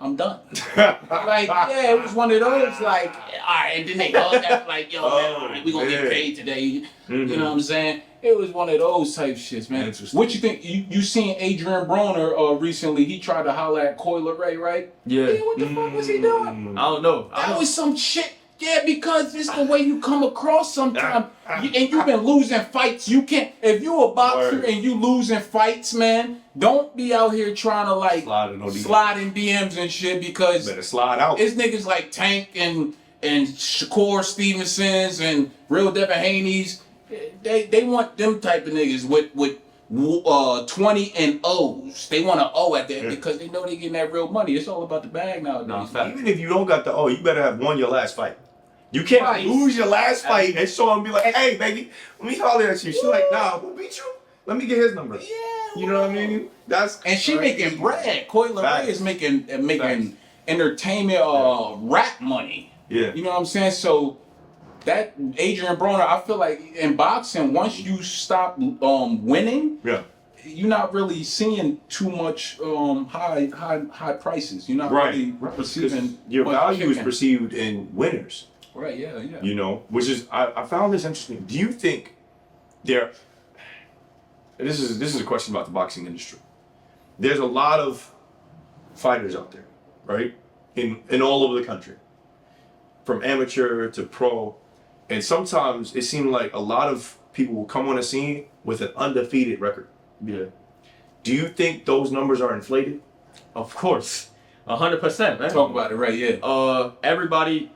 I'm done. Like, yeah, it was one of those, like, all right, and then they go that, like, yo, man, all right, we going to get paid today. You know what I'm saying? It was one of those type shits, man. What you think? You seen Adrian Broner recently? He tried to holler at Coyle Ray, right? Yeah. What the fuck was he doing? I don't know. That was some shit. Yeah, because it's the way you come across sometimes. And you've been losing fights. You can't, if you a boxer and you losing fights, man, don't be out here trying to like slide in DMs and shit, because better slide out. It's niggas like Tank and Shakur Stevensons and Real Devin Haney's. They want them type of niggas with 20 and O's. They want an O at that because they know they getting that real money. It's all about the bag nowadays. Even if you don't got the O, you better have won your last fight. You can't lose your last fight and show him be like, hey, baby, let me holler at you. She's like, nah, who beat you? Let me get his number. Yeah. You know what I mean? And she making bread. Coyle Ray is making entertainment rap money. Yeah. You know what I'm saying? So that Adrian Broner, I feel like in boxing, once you stop winning, you're not really seeing too much high prices. You're not really receiving your value is perceived in winners. Right, yeah. You know, which is I found this interesting. Do you think this is a question about the boxing industry. There's a lot of fighters out there, right? In all over the country. From amateur to pro. And sometimes it seems like a lot of people will come on the scene with an undefeated record. Yeah. Do you think those numbers are inflated? Of course. 100%, man. Talk about it, right? Yeah. Everybody's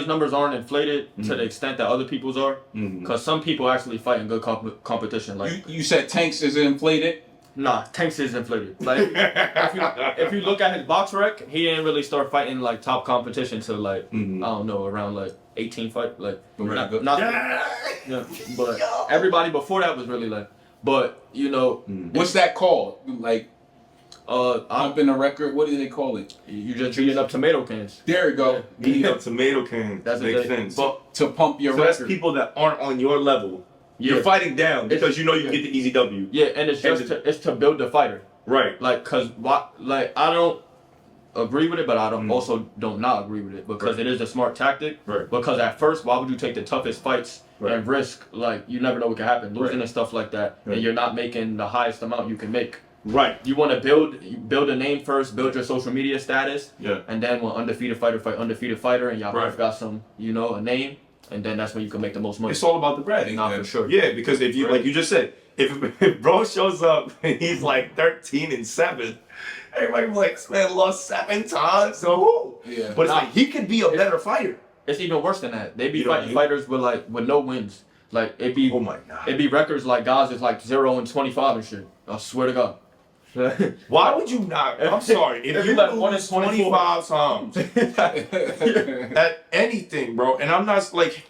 numbers aren't inflated to the extent that other people's are, because some people actually fight in good competition. Like you said, Tanks is inflated. Nah, Tanks is inflated. Like if you look at his box rec, he didn't really start fighting like top competition till like I don't know, around like 18 fight. Like but everybody before that was really like. But you know, what's that called? Like. Up in the record, what do they call it? You just heating up tomato cans. There you go. Heating up tomato cans. That makes sense. But to pump your record. That's people that aren't on your level. Yeah. You're fighting down because you know you get the easy W. Yeah, and it's to build the fighter. Right. Like, I don't agree with it, but I don't not agree with it because it is a smart tactic. Right. Because at first, why would you take the toughest fights and risk, like, you never know what can happen, losing and stuff like that, and you're not making the highest amount you can make. Right. You want to build a name first, build your social media status, and then when undefeated fighter fight undefeated fighter, and y'all both got some, a name, and then that's when you can make the most money. It's all about the bread. Nah, for sure. Yeah, because if you, like you just said, if bro shows up and he's like 13-7, everybody be like, this man lost 7 times. So who? Yeah. But it's like he could be a better fighter. It's even worse than that. They be fighting fighters with no wins. Like it be Oh my God. It be records like guys is like 0-25 and shit. I swear to God. Why would you not? I'm sorry. If you like lose 25 times at anything, bro, and I'm not like,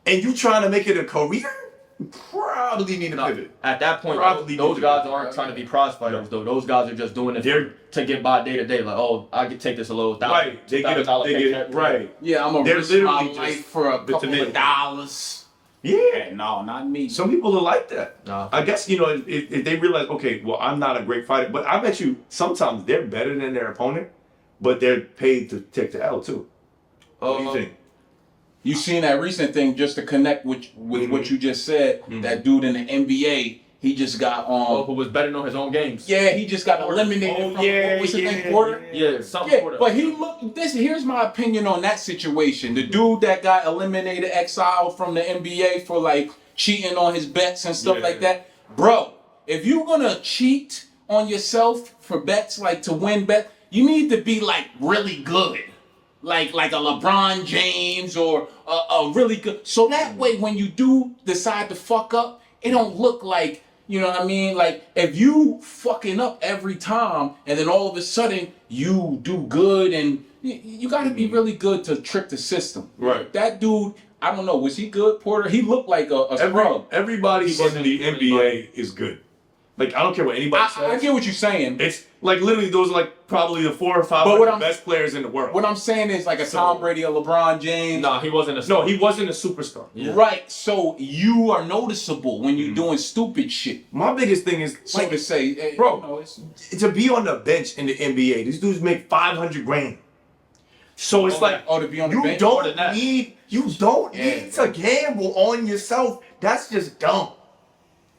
and you trying to make it a career, you probably need to pivot. At that point, Probably those guys aren't trying to be prize fighters though. Those guys are just doing it to get by day to day. Like, oh, I can take this a little $1,000. Right. They get right. Yeah, I'm gonna risk my life for a couple of dollars. Yeah. No, not me. Some people are like that. Nah. I guess, if they realize, okay, well, I'm not a great fighter, but I bet you sometimes they're better than their opponent, but they're paid to take the L too. What do you think? You seen that recent thing, just to connect with what you just said, that dude in the NBA, he just got who was betting on his own games. Yeah, he just got eliminated from what's his name, Porter? Yeah, something Porter. But he looked here's my opinion on that situation. The dude that got eliminated, exiled from the NBA for like cheating on his bets and stuff like that. Bro, if you're gonna cheat on yourself for bets, like to win bet, you need to be like really good. Like a LeBron James or a really good. So that way when you do decide to fuck up, it don't look like, you know what I mean? Like if you fucking up every time and then all of a sudden you do good, and you gotta be really good to trick the system. Right. That dude, I don't know, was he good, Porter? He looked like a scrub. Everybody in the NBA is good. Like, I don't care what anybody says. I get what you're saying. It's like literally those are like probably the 4 or 5 best players in the world. What I'm saying is like a Tom Brady, a LeBron James. Nah, he wasn't a No, he wasn't a superstar. Yeah. Right, so you are noticeable when you're doing stupid shit. My biggest thing is, So to say, hey, bro, you know, to be on the bench in the NBA, these dudes make $500,000. So it's to be on the bench. You don't need to gamble on yourself. That's just dumb.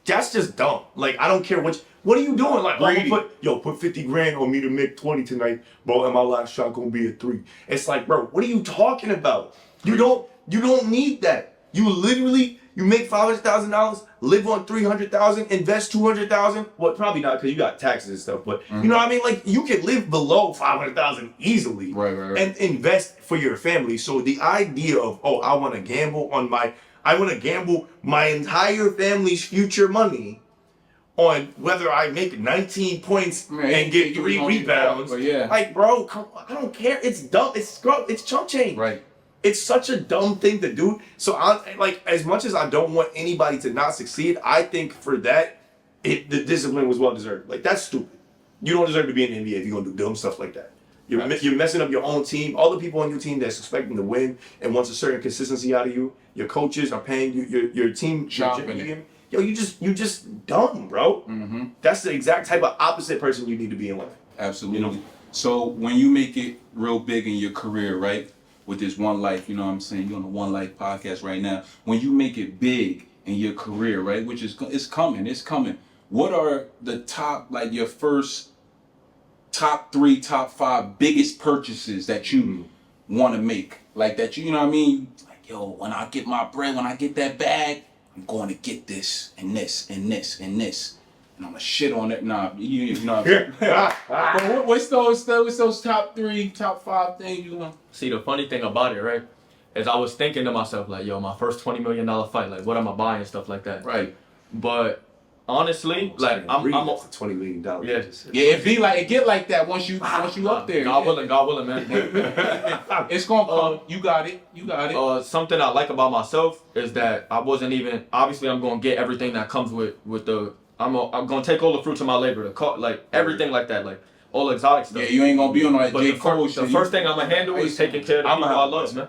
That's just dumb. Like, I don't care what are you doing? Like, put 50 grand on me to make 20 tonight, bro, and my last shot gonna be a 3. It's like, bro, what are you talking about? You don't need that. You make $500,000, live on $300,000, invest $200,000. Well, probably not because you got taxes and stuff, but you know what I mean? Like, you can live below $500,000 easily, Right. and invest for your family. So the idea of, I want to gamble my entire family's future money on whether I make 19 points and get 3 rebounds. Like, bro, come on, I don't care. It's dumb. It's scrub. It's chump change. Right. It's such a dumb thing to do. So I like, as much as I don't want anybody to not succeed, I think for that, the discipline was well deserved. Like, that's stupid. You don't deserve to be in the NBA if you're gonna do dumb stuff like that. You're messing up your own team. All the people on your team that's expecting to win and wants a certain consistency out of you. Your coaches are paying you. Your team. Yo, you just dumb, bro. Mm-hmm. That's the exact type of opposite person you need to be in life. Absolutely. You know? So when you make it real big in your career, right, with this One Life, you know what I'm saying? You're on the One Life podcast right now. When you make it big in your career, right, which is it's coming. What are the top, like your first top 3, top 5 biggest purchases that you want to make? Like that, you know what I mean? Like, yo, when I get my bread, when I get that bag, I'm going to get this and this and this and this. And I'm going to shit on it. Nah, you know. But what's those top 3, top 5 things you want? See, the funny thing about it, right, is I was thinking to myself, like, yo, my first $20 million fight, like, what am I buying, stuff like that. Right. But honestly, like, I'm $20 million. Yeah, it get like that once you up there. God willing, man. It's gonna come. You got it. Something I like about myself is that I wasn't even. Obviously, I'm gonna get everything that comes with the. I'm gonna take all the fruits of my labor, like everything like that, like all exotic stuff. Yeah, you ain't gonna be on that J. Cole shit. The first thing I'm gonna handle is taking care of the people I love, man.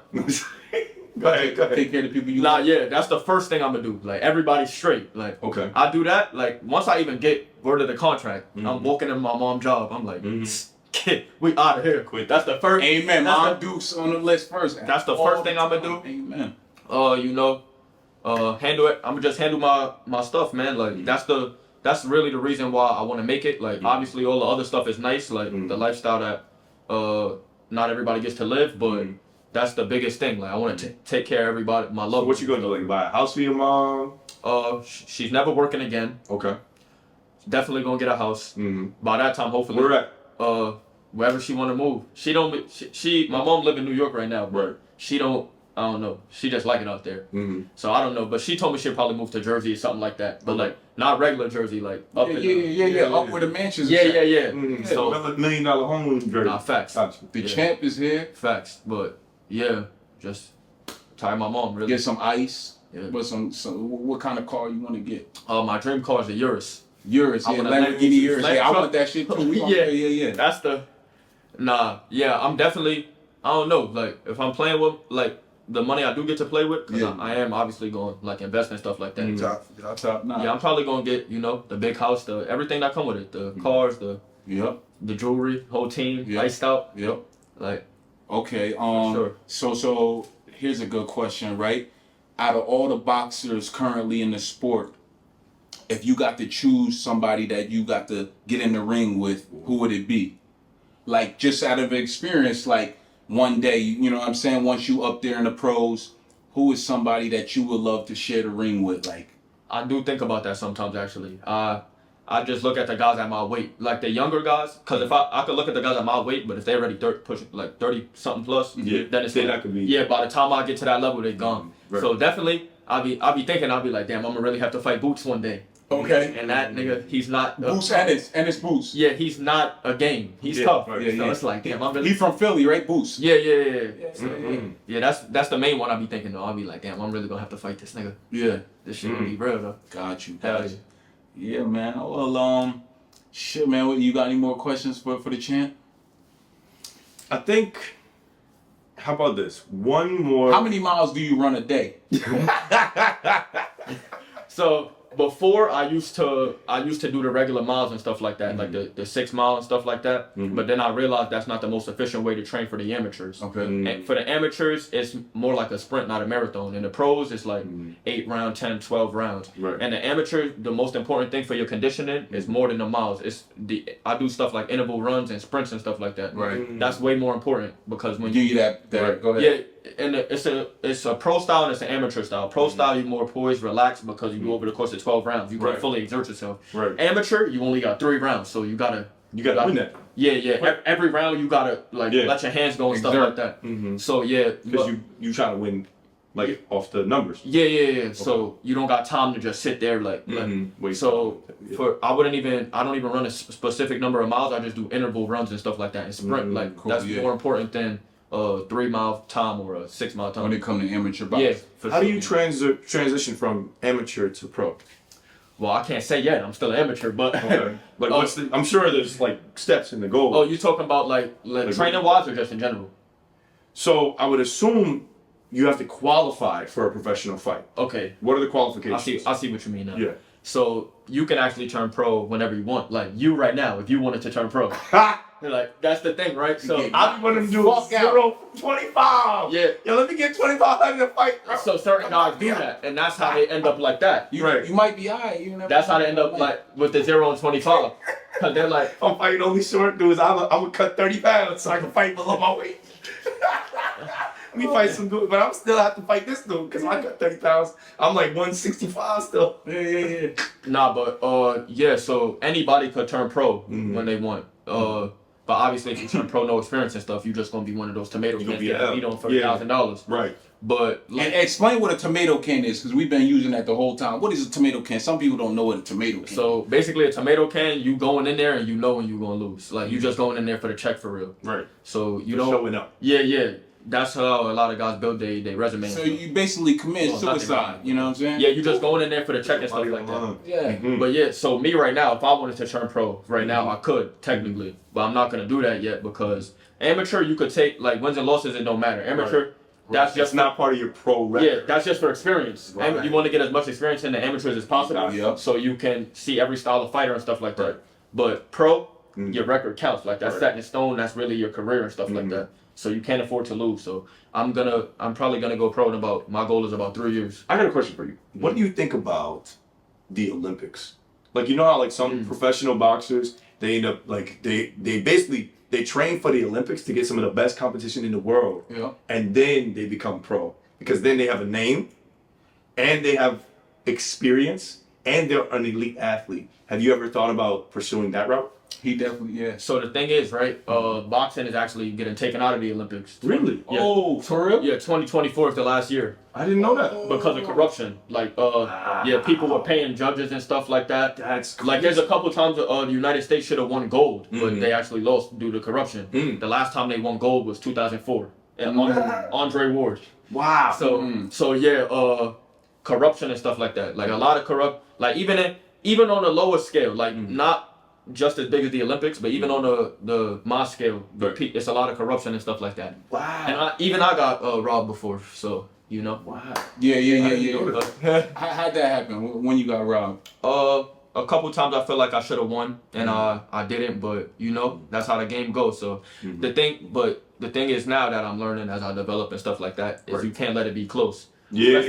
Go ahead. Take care of the people you love. Yeah, that's the first thing I'm gonna do. Like, everybody's straight. Like, okay, I do that. Like, once I even get word of the contract, I'm walking in my mom's job. I'm like, kid, we out of here. Quit. That's the first. Amen. Mom Duke's on the list first. That's the first thing I'm gonna do. Amen. Handle it. I'm gonna just handle my stuff, man. Like, that's really the reason why I want to make it. Like, obviously all the other stuff is nice, like the lifestyle that not everybody gets to live, but that's the biggest thing. Like I want to take care of everybody. My love. So what you gonna do? Like buy a house for your mom? She's never working again. Okay. Definitely gonna get a house. By that time, hopefully. Where at? Wherever she want to move. She don't. She my mom live in New York right now, but Right. she don't. I don't know. She just like it out there. So I don't know. But she told me she'd probably move to Jersey or something like that. But like not regular Jersey, like up in up where the mansions. Yeah. So $1 million home in Jersey. Facts. The champ is here. Facts. But yeah, just tire my mom really. Get some ice. Yeah. But some what kind of car you want to get? My dream car is a Urus. Urus, yeah, Lamborghini Urus. Yeah, I want that shit too. Yeah. That's the. I'm definitely. I don't know. Like if I'm playing with like the money I do get to play with, because I am obviously going like invest and stuff like that. Top notch. Yeah, I'm probably gonna get the big house, the everything that come with it, the cars, the jewelry, whole team, iced out. Like. Okay. Sure. So here's a good question, right? Out of all the boxers currently in the sport, if you got to choose somebody that you got to get in the ring with, who would it be? Like just out of experience, like one day, you know what I'm saying? Once you up there in the pros, who is somebody that you would love to share the ring with? Like, I do think about that sometimes actually. I just look at the guys at my weight, like the younger guys, because if I could look at the guys at my weight, but if they're already pushing like 30 something plus, then it's like, that could be. Yeah, by the time I get to that level, they're gone. Right. So definitely, I'll be thinking, like, damn, I'm gonna really have to fight Boots one day. Okay. And that nigga, he's not. Boots and it's Boots. Yeah, he's not a game. He's tough. Right. So it's like, damn, I'm really. He from Philly, right? Boots. Yeah. Yeah, that's the main one I'll be thinking though. I'll be like, damn, I'm really gonna have to fight this nigga. Yeah. This shit gonna be real though. Got you. Hell yeah. Yeah, man. Well, shit, man. You got any more questions for the champ? I think. How about this? One more. How many miles do you run a day? So before I used to do the regular miles and stuff like that, like the 6 mile and stuff like that. But then I realized that's not the most efficient way to train for the amateurs. Okay. And for the amateurs, it's more like a sprint, not a marathon. And the pros, it's like 8 rounds, 10, 12 rounds. Right. And the amateurs, the most important thing for your conditioning is more than the miles. I do stuff like interval runs and sprints and stuff like that. Right. That's way more important because when you that right. Go ahead. Yeah. And it's a pro style and it's an amateur style. Pro style, you're more poised, relaxed because you go over the course of 12 rounds. You can fully exert yourself. Right. Amateur, you only got 3 rounds, so you gotta win that. Yeah. Every round you gotta let your hands go and stuff like that. So because you trying to win like off the numbers. Yeah. Okay. So you don't got time to just sit there Wait. So I don't even run a specific number of miles. I just do interval runs and stuff like that and sprint. That's more important than 3 mile time or a 6 mile time. When it comes to amateur boxing. Yeah. How do you transition from amateur to pro? Well, I can't say yet. I'm still an amateur, but Okay. Like I'm sure there's like steps in the goal. Oh, you talking about like training wise or just in general? So I would assume you have to qualify for a professional fight. Okay. What are the qualifications? I see what you mean now. Yeah. So you can actually turn pro whenever you want. Like you right now, if you wanted to turn pro. Like that's the thing, right? So I want to do 0-25. Yeah. Yo, let me get 2,500 to fight. Bro. So certain guys do that, and that's how they end up like that. You might be alright. That's how they end up like with the 0 and 25. Cause they're like, I'm fighting only short dudes. I'm gonna cut 30 pounds so I can fight below my weight. Let me fight some dude, but I'm still have to fight this dude because I cut 30 pounds. I'm like 165 still. Yeah. Nah, but so anybody could turn pro when they want. But obviously, if you turn pro, no experience and stuff, you're just gonna be one of those tomato cans getting beat on for $1,000. Right. But and explain what a tomato can is, because we've been using that the whole time. What is a tomato can? Some people don't know what a tomato can is. So basically, a tomato can, you going in there and you know when you're gonna lose. Like you just going in there for the check for real. Right. So you Just don't. showing up. Yeah. That's how a lot of guys build their resume. So you basically commit suicide. You know what I'm saying? Yeah, you just going in there for the check and stuff like that. Yeah. But so me right now, if I wanted to turn pro right now, I could technically, but I'm not gonna do that yet because amateur you could take like wins and losses. It don't matter. Amateur, that's just not part of your pro record. Yeah, that's just for experience. Right. You want to get as much experience in the amateurs as possible, so you can see every style of fighter and stuff like that. Right. But pro, your record counts. Like that's set in stone. That's really your career and stuff like that. So you can't afford to lose. So I'm probably gonna go pro in my goal is about 3 years. I got a question for you. What do you think about the Olympics? Like you know how like some professional boxers they end up like they basically they train for the Olympics to get some of the best competition in the world. Yeah. And then they become pro because then they have a name and they have experience and they're an elite athlete. Have you ever thought about pursuing that route? He definitely, yeah. So the thing is, right? Boxing is actually getting taken out of the Olympics. Really? Yeah. Oh, for real? Yeah, 2024 is the last year I didn't know that. because of corruption. Like, people were paying judges and stuff like that. That's crazy. Like, there's a couple times the United States should have won gold, but they actually lost due to corruption. The last time they won gold was 2004, and Andre Ward. Wow. So corruption and stuff like that. Like a lot of like even on the lower scale, like not just as big as the Olympics, but even on the mass scale, it's a lot of corruption and stuff like that. Wow. And I got robbed before, so you know. Wow. Yeah. How'd that happen when you got robbed? A couple times I felt like I should have won, and I didn't. But you know, that's how the game goes. So the thing is now that I'm learning as I develop and stuff like that is you can't let it be close. Yeah.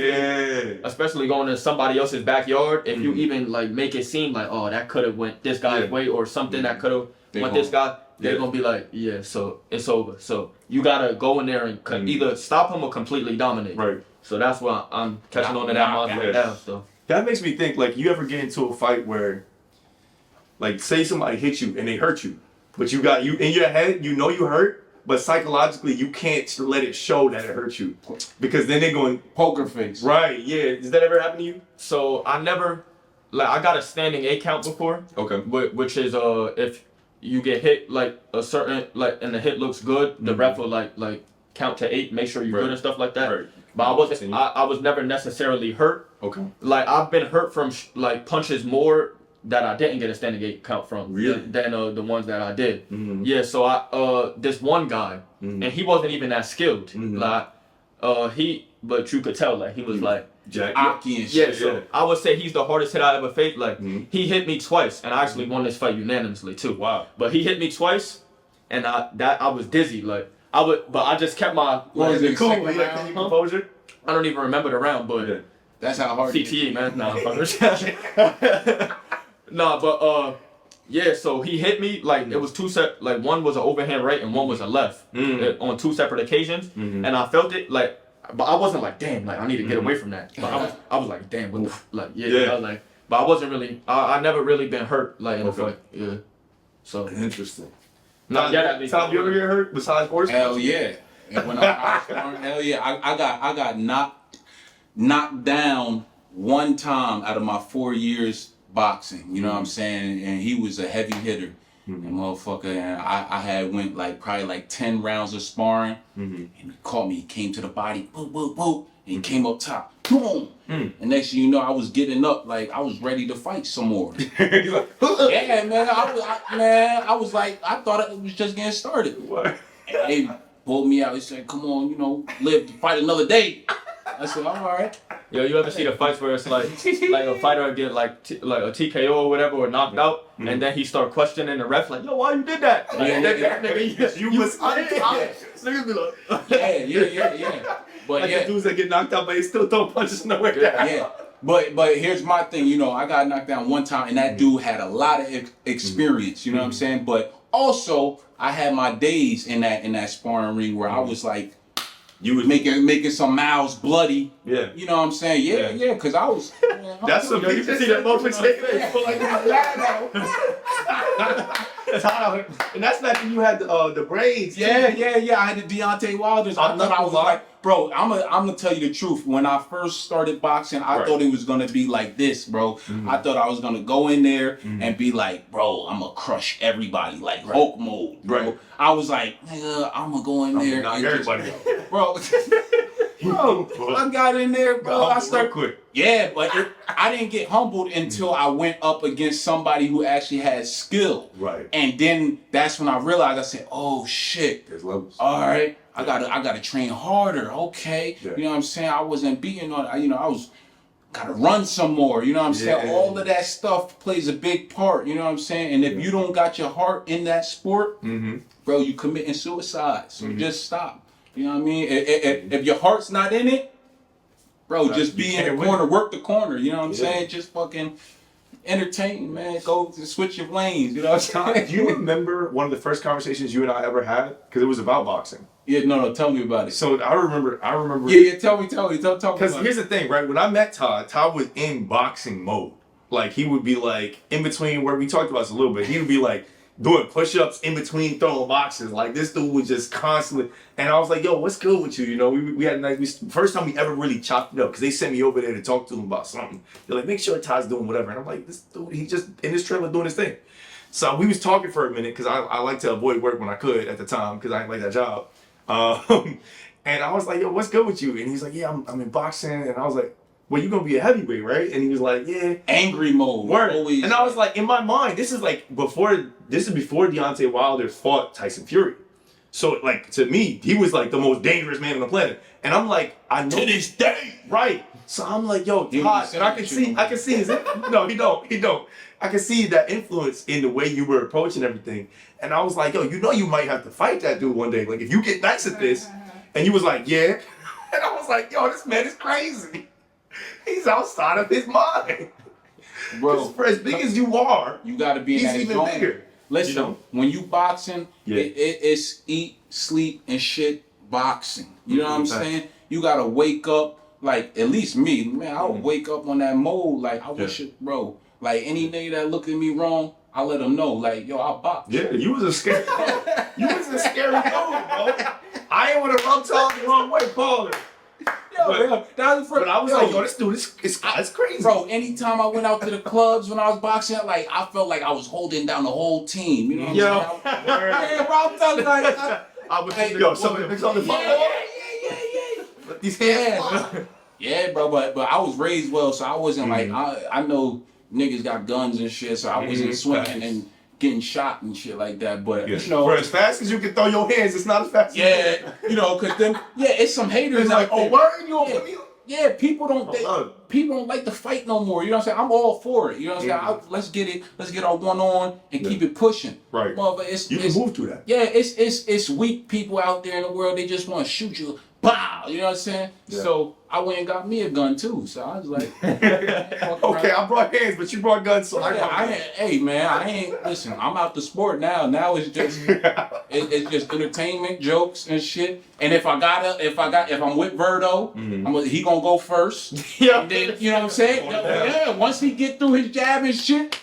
Especially going to somebody else's backyard. If you even like make it seem like, oh, that could have went this guy's way or something that could have went this guy, they're gonna be like, yeah, so it's over. So you gotta go in there and either stop him or completely dominate. Right. So that's why I'm catching on to that mindset now. So That makes me think, like, you ever get into a fight where, like, say somebody hit you and they hurt you, but you in your head, you know you hurt, but psychologically you can't let it show that it hurt you because then they're going Poker face. right. Yeah. Does that ever happen to you? So I never, like, I got a standing 8 count before. Okay. Which is if you get hit like a certain and the hit looks good, the ref will like count to 8, make sure you're good and stuff like that. Right. But I was never necessarily hurt. Okay. Like I've been hurt from like punches more that I didn't get a standing 8 count from than the ones that I did. Yeah. So this one guy and he wasn't even that skilled. Like but you could tell like he was like Aki and yeah, shit. so I would say he's the hardest hit I ever faced. Like he hit me twice, and I actually won this fight unanimously too. Wow! But he hit me twice, and I was dizzy. Like but I just kept my composure. I don't even remember the round, but that's how hard. CTE, man. Nah, but yeah. So he hit me like it was like one was an overhand right and one was a left on 2 separate occasions, and I felt it like. But I wasn't like, damn, like I need to get away from that. But I was like, damn, what the like, I was like, but I wasn't really, I never really been hurt like in a fight. Yeah. So interesting. Not yet at least. Tom, you ever get hurt besides horse? Hell yeah. And when I was born, hell yeah, I got knocked down one time out of my 4 years boxing. You know what I'm saying? And he was a heavy hitter. And motherfucker, and I had went like probably like 10 rounds of sparring, and he caught me. He came to the body, boop, boop, boop, and he came up top, boom. And next thing you know, I was getting up like I was ready to fight some more. Yeah, man, I was like, I thought it was just getting started. What? And they pulled me out. He said, "Come on, live to fight another day." I said, "I'm all right." Yo, you ever see the fights where it's like a fighter would get like a TKO or whatever or knocked out, and then he start questioning the ref like, "Yo, why you did that?" You was niggas be like, Yeah. But like the dudes that get knocked out, but they still throw punches nowhere down. Yeah. But here's my thing, I got knocked down one time, and that dude had a lot of experience. You know what I'm saying? But also, I had my days in that sparring ring where I was like. You was making some mouths bloody. Yeah. You know what I'm saying? Yeah, because I was. That's some people see that moment. And that's like when you had the braids. Yeah. I had the Deontay Wilders. I thought I was like, bro, I'm gonna tell you the truth. When I first started boxing, I thought it was gonna be like this, bro. I thought I was gonna go in there and be like, bro, I'm gonna crush everybody, like Hulk mode, bro. Right. I was like, nigga, I'm gonna go in there and everybody, bro. Bro, I got in there, bro. I started quick. Yeah, but I didn't get humbled until I went up against somebody who actually had skill. Right. And then that's when I realized, I said, oh shit. There's levels. All right. I gotta train harder. Okay. Yeah. You know what I'm saying? I wasn't beating on, I was gotta run some more. You know what I'm saying? All of that stuff plays a big part. You know what I'm saying? And if you don't got your heart in that sport, bro, you committing suicide. So just stop. You know what I mean? If your heart's not in it, bro, just be in the corner, work the corner. You know what I'm saying? Just fucking entertain, man. Go to switch your lanes. You know what I'm saying? Do you remember one of the first conversations you and I ever had? Because it was about boxing. Yeah, no, tell me about it. So I remember. Yeah, tell me. Talk Because about here's the thing, right? When I met Todd was in boxing mode. Like, he would be like, in between where we talked about this a little bit, he would be like doing push-ups in between throwing boxes. Like, this dude was just constantly, and I was like, yo, what's good with you? You know, we had a nice, first time we ever really chopped it up, because they sent me over there to talk to him about something. They're like, make sure Todd's doing whatever. And I'm like, this dude, he just in his trailer doing his thing. So we was talking for a minute, because I like to avoid work when I could at the time, because I didn't like that job. And I was like, yo, what's good with you? And he's like, yeah, I'm in boxing. And I was like, well, you're gonna be a heavyweight, right? And he was like, yeah. Angry mode. Word. Always. And I was like, in my mind, this is before Deontay Wilder fought Tyson Fury. So, like, to me, he was like the most dangerous man on the planet. And I'm like, I know. To this day. Right. So I'm like, yo, Todd, and I can see his, no, he don't. I can see that influence in the way you were approaching everything. And I was like, yo, you might have to fight that dude one day. Like, if you get nice at this. And he was like, yeah. And I was like, yo, this man is crazy. He's outside of his mind. Bro, for as big as you are, you got to be in he's that even zone. bigger. Listen, you know? when you boxing, it's eat, sleep, and shit boxing. You know what I'm saying? You got to wake up, like, at least me, man, I would wake up on that mode. Like, I wish it, bro. Like, any nigga that look at me wrong, I let him know. Like, yo, I box. Yeah, you was a scary dog. You was a scary dog, bro. I ain't want to rub Todd the wrong way, Paul. But I was like, yo, this dude, it's crazy. Bro, anytime I went out to the clubs when I was boxing, like, I felt like I was holding down the whole team. You know what I'm saying? Yeah, bro, I'm telling you, like, I was like, yo, something on the phone. Yeah. Let these hands fly. Yeah, bro, but I was raised well, so I wasn't like, I know niggas got guns and shit, so I wasn't swinging and getting shot and shit like that. But you know, for as fast as you can throw your hands, it's not as fast. You know, cause then it's some haters. It's like, out there. word, you don't put me on. Yeah, people don't like to fight no more. You know what I'm saying? I'm all for it. You know what I'm saying? Let's get it. Let's get our one on and keep it pushing. Right. But you can move through that. Yeah, it's weak people out there in the world. They just want to shoot you. Pow! You know what I'm saying? Yeah. So I went and got me a gun too. So I was like, okay, I brought hands, but you brought guns. So hey man, I ain't listen. I'm out the sport now. Now it's just it's just entertainment, jokes and shit. And if I'm with VERDO, he gonna go first. Yeah. And then you know what I'm saying? Yeah. Once he get through his jab and shit,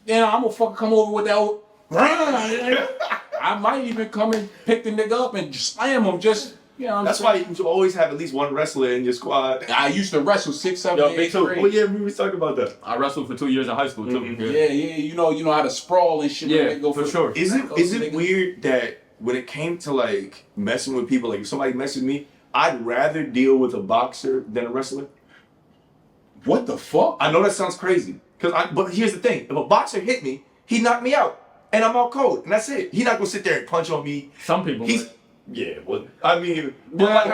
then I'm gonna fucking come over with that old. I might even come and pick the nigga up and slam him just. You know that's why you should always have at least one wrestler in your squad. I used to wrestle 6, 7, 8 years. Well, yeah, we was talking about that. I wrestled for 2 years in high school too. Yeah, you know how to sprawl and shit. Yeah, go for sure. Is it weird that when it came to like messing with people, like if somebody messes with me, I'd rather deal with a boxer than a wrestler? What the fuck? I know that sounds crazy, but here's the thing: if a boxer hit me, he knocked me out, and I'm out cold, and that's it. He's not gonna sit there and punch on me. Some people. Yeah, well, I mean, but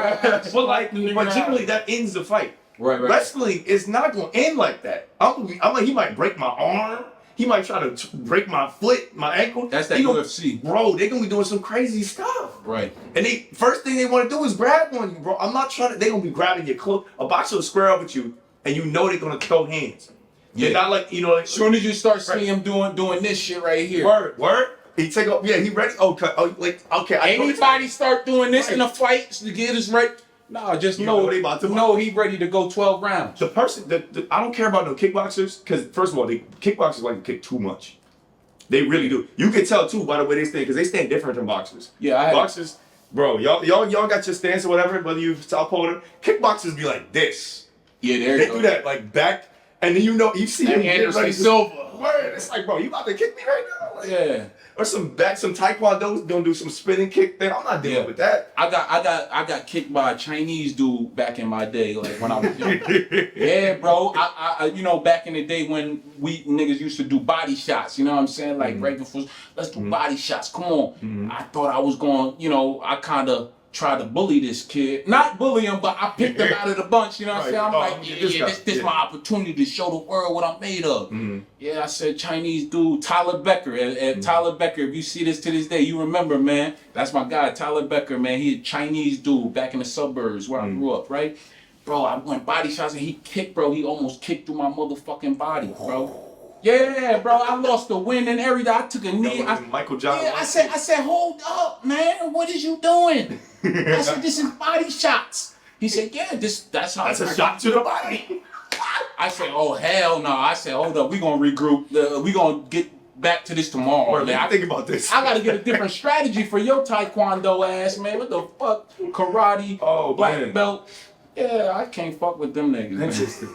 generally that ends the fight. Right. Wrestling is not going to end like that. I'm like, he might break my arm. He might try to break my foot, my ankle. That's that UFC. Bro, they're going to be doing some crazy stuff. Right. And first thing they want to do is grab on you, bro. I'm not trying to, they're going to be grabbing your clothes. A boxer will square up with you, and you know they're going to throw hands. Yeah. They're not like, you know. Like, as soon as you start seeing him doing this shit right here. Word. He take off. Yeah, he ready. Okay. Anybody start doing this in a fight to get us right? No, just know they about to. No, he ready to go 12 rounds. The person, I don't care about no kickboxers because first of all, kickboxers like to kick too much. They really do. You can tell too by the way they stand because they stand different than boxers. Yeah, boxers, bro. Y'all got your stance or whatever. Whether you southpaw or kickboxers be like this. Yeah, they do that like back, and then you see him get ready. Silva. Word. It's like, bro, you about to kick me right now? Like, yeah. Or some taekwondo gonna do some spinning kick thing. I'm not dealing with that. I got kicked by a Chinese dude back in my day, like when I was young. Yeah, bro. I you know, back in the day when we niggas used to do body shots, you know what I'm saying? Like right before, let's do body shots. Come on. I thought I was going, you know, I kinda tried to bully this kid. Not bully him, but I picked him out of the bunch, you know what I'm saying? I'm like, this my opportunity to show the world what I'm made of. Yeah, I said Chinese dude, Tyler Becker. Tyler Becker, if you see this to this day, you remember, man. That's my guy, Tyler Becker, man. He a Chinese dude back in the suburbs where I grew up, right? Bro, I went body shots and he kicked, bro. He almost kicked through my motherfucking body, bro. Yeah, bro, I lost the wind and everything. I took a knee. Michael John. Yeah, I said, hold up, man. What is you doing? I said, this is body shots. He said, yeah, that's how. That's a shot to the body. I said, oh hell no. I said, hold up, we gonna regroup. We gonna get back to this tomorrow. Or man, think about this. I gotta get a different strategy for your taekwondo ass, man. What the fuck? Karate, black belt. Yeah, I can't fuck with them niggas. Interesting.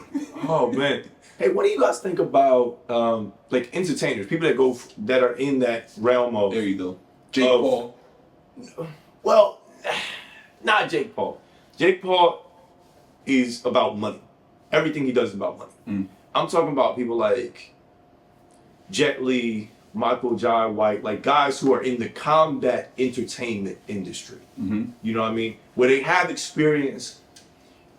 Oh man. Hey, what do you guys think about like entertainers, people that are in that realm of? There you go. Jake Paul. Well, not Jake Paul. Jake Paul is about money. Everything he does is about money. I'm talking about people like Jet Li, Michael Jai White, like guys who are in the combat entertainment industry. You know what I mean? Where they have experience.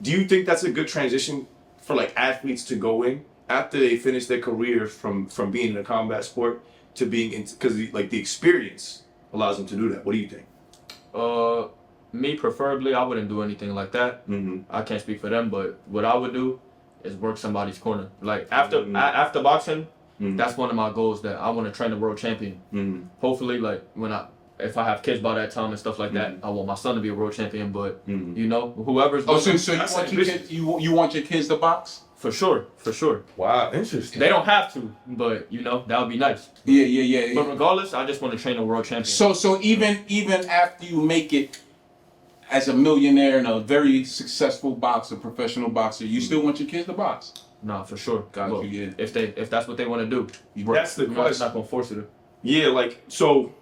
Do you think that's a good transition for like athletes to go in after they finish their career from being in a combat sport to being in, because like the experience allows them to do that? What do you think? Me preferably, I wouldn't do anything like that. I can't speak for them, but what I would do is work somebody's corner. Like after boxing, that's one of my goals, that I want to train a world champion. Hopefully, like if I have kids by that time and stuff like that, I want my son to be a world champion. But you know, whoever's you want your kids to box? For sure. Wow, interesting. They don't have to, but you know, that would be nice. Yeah. But regardless, I just want to train a world champion. So even after you make it as a millionaire and a very successful boxer, professional boxer, you still want your kids to box? Nah, for sure. Got you. Yeah. If that's what they want to do, that's the question. I'm not gonna force it. Yeah, like so.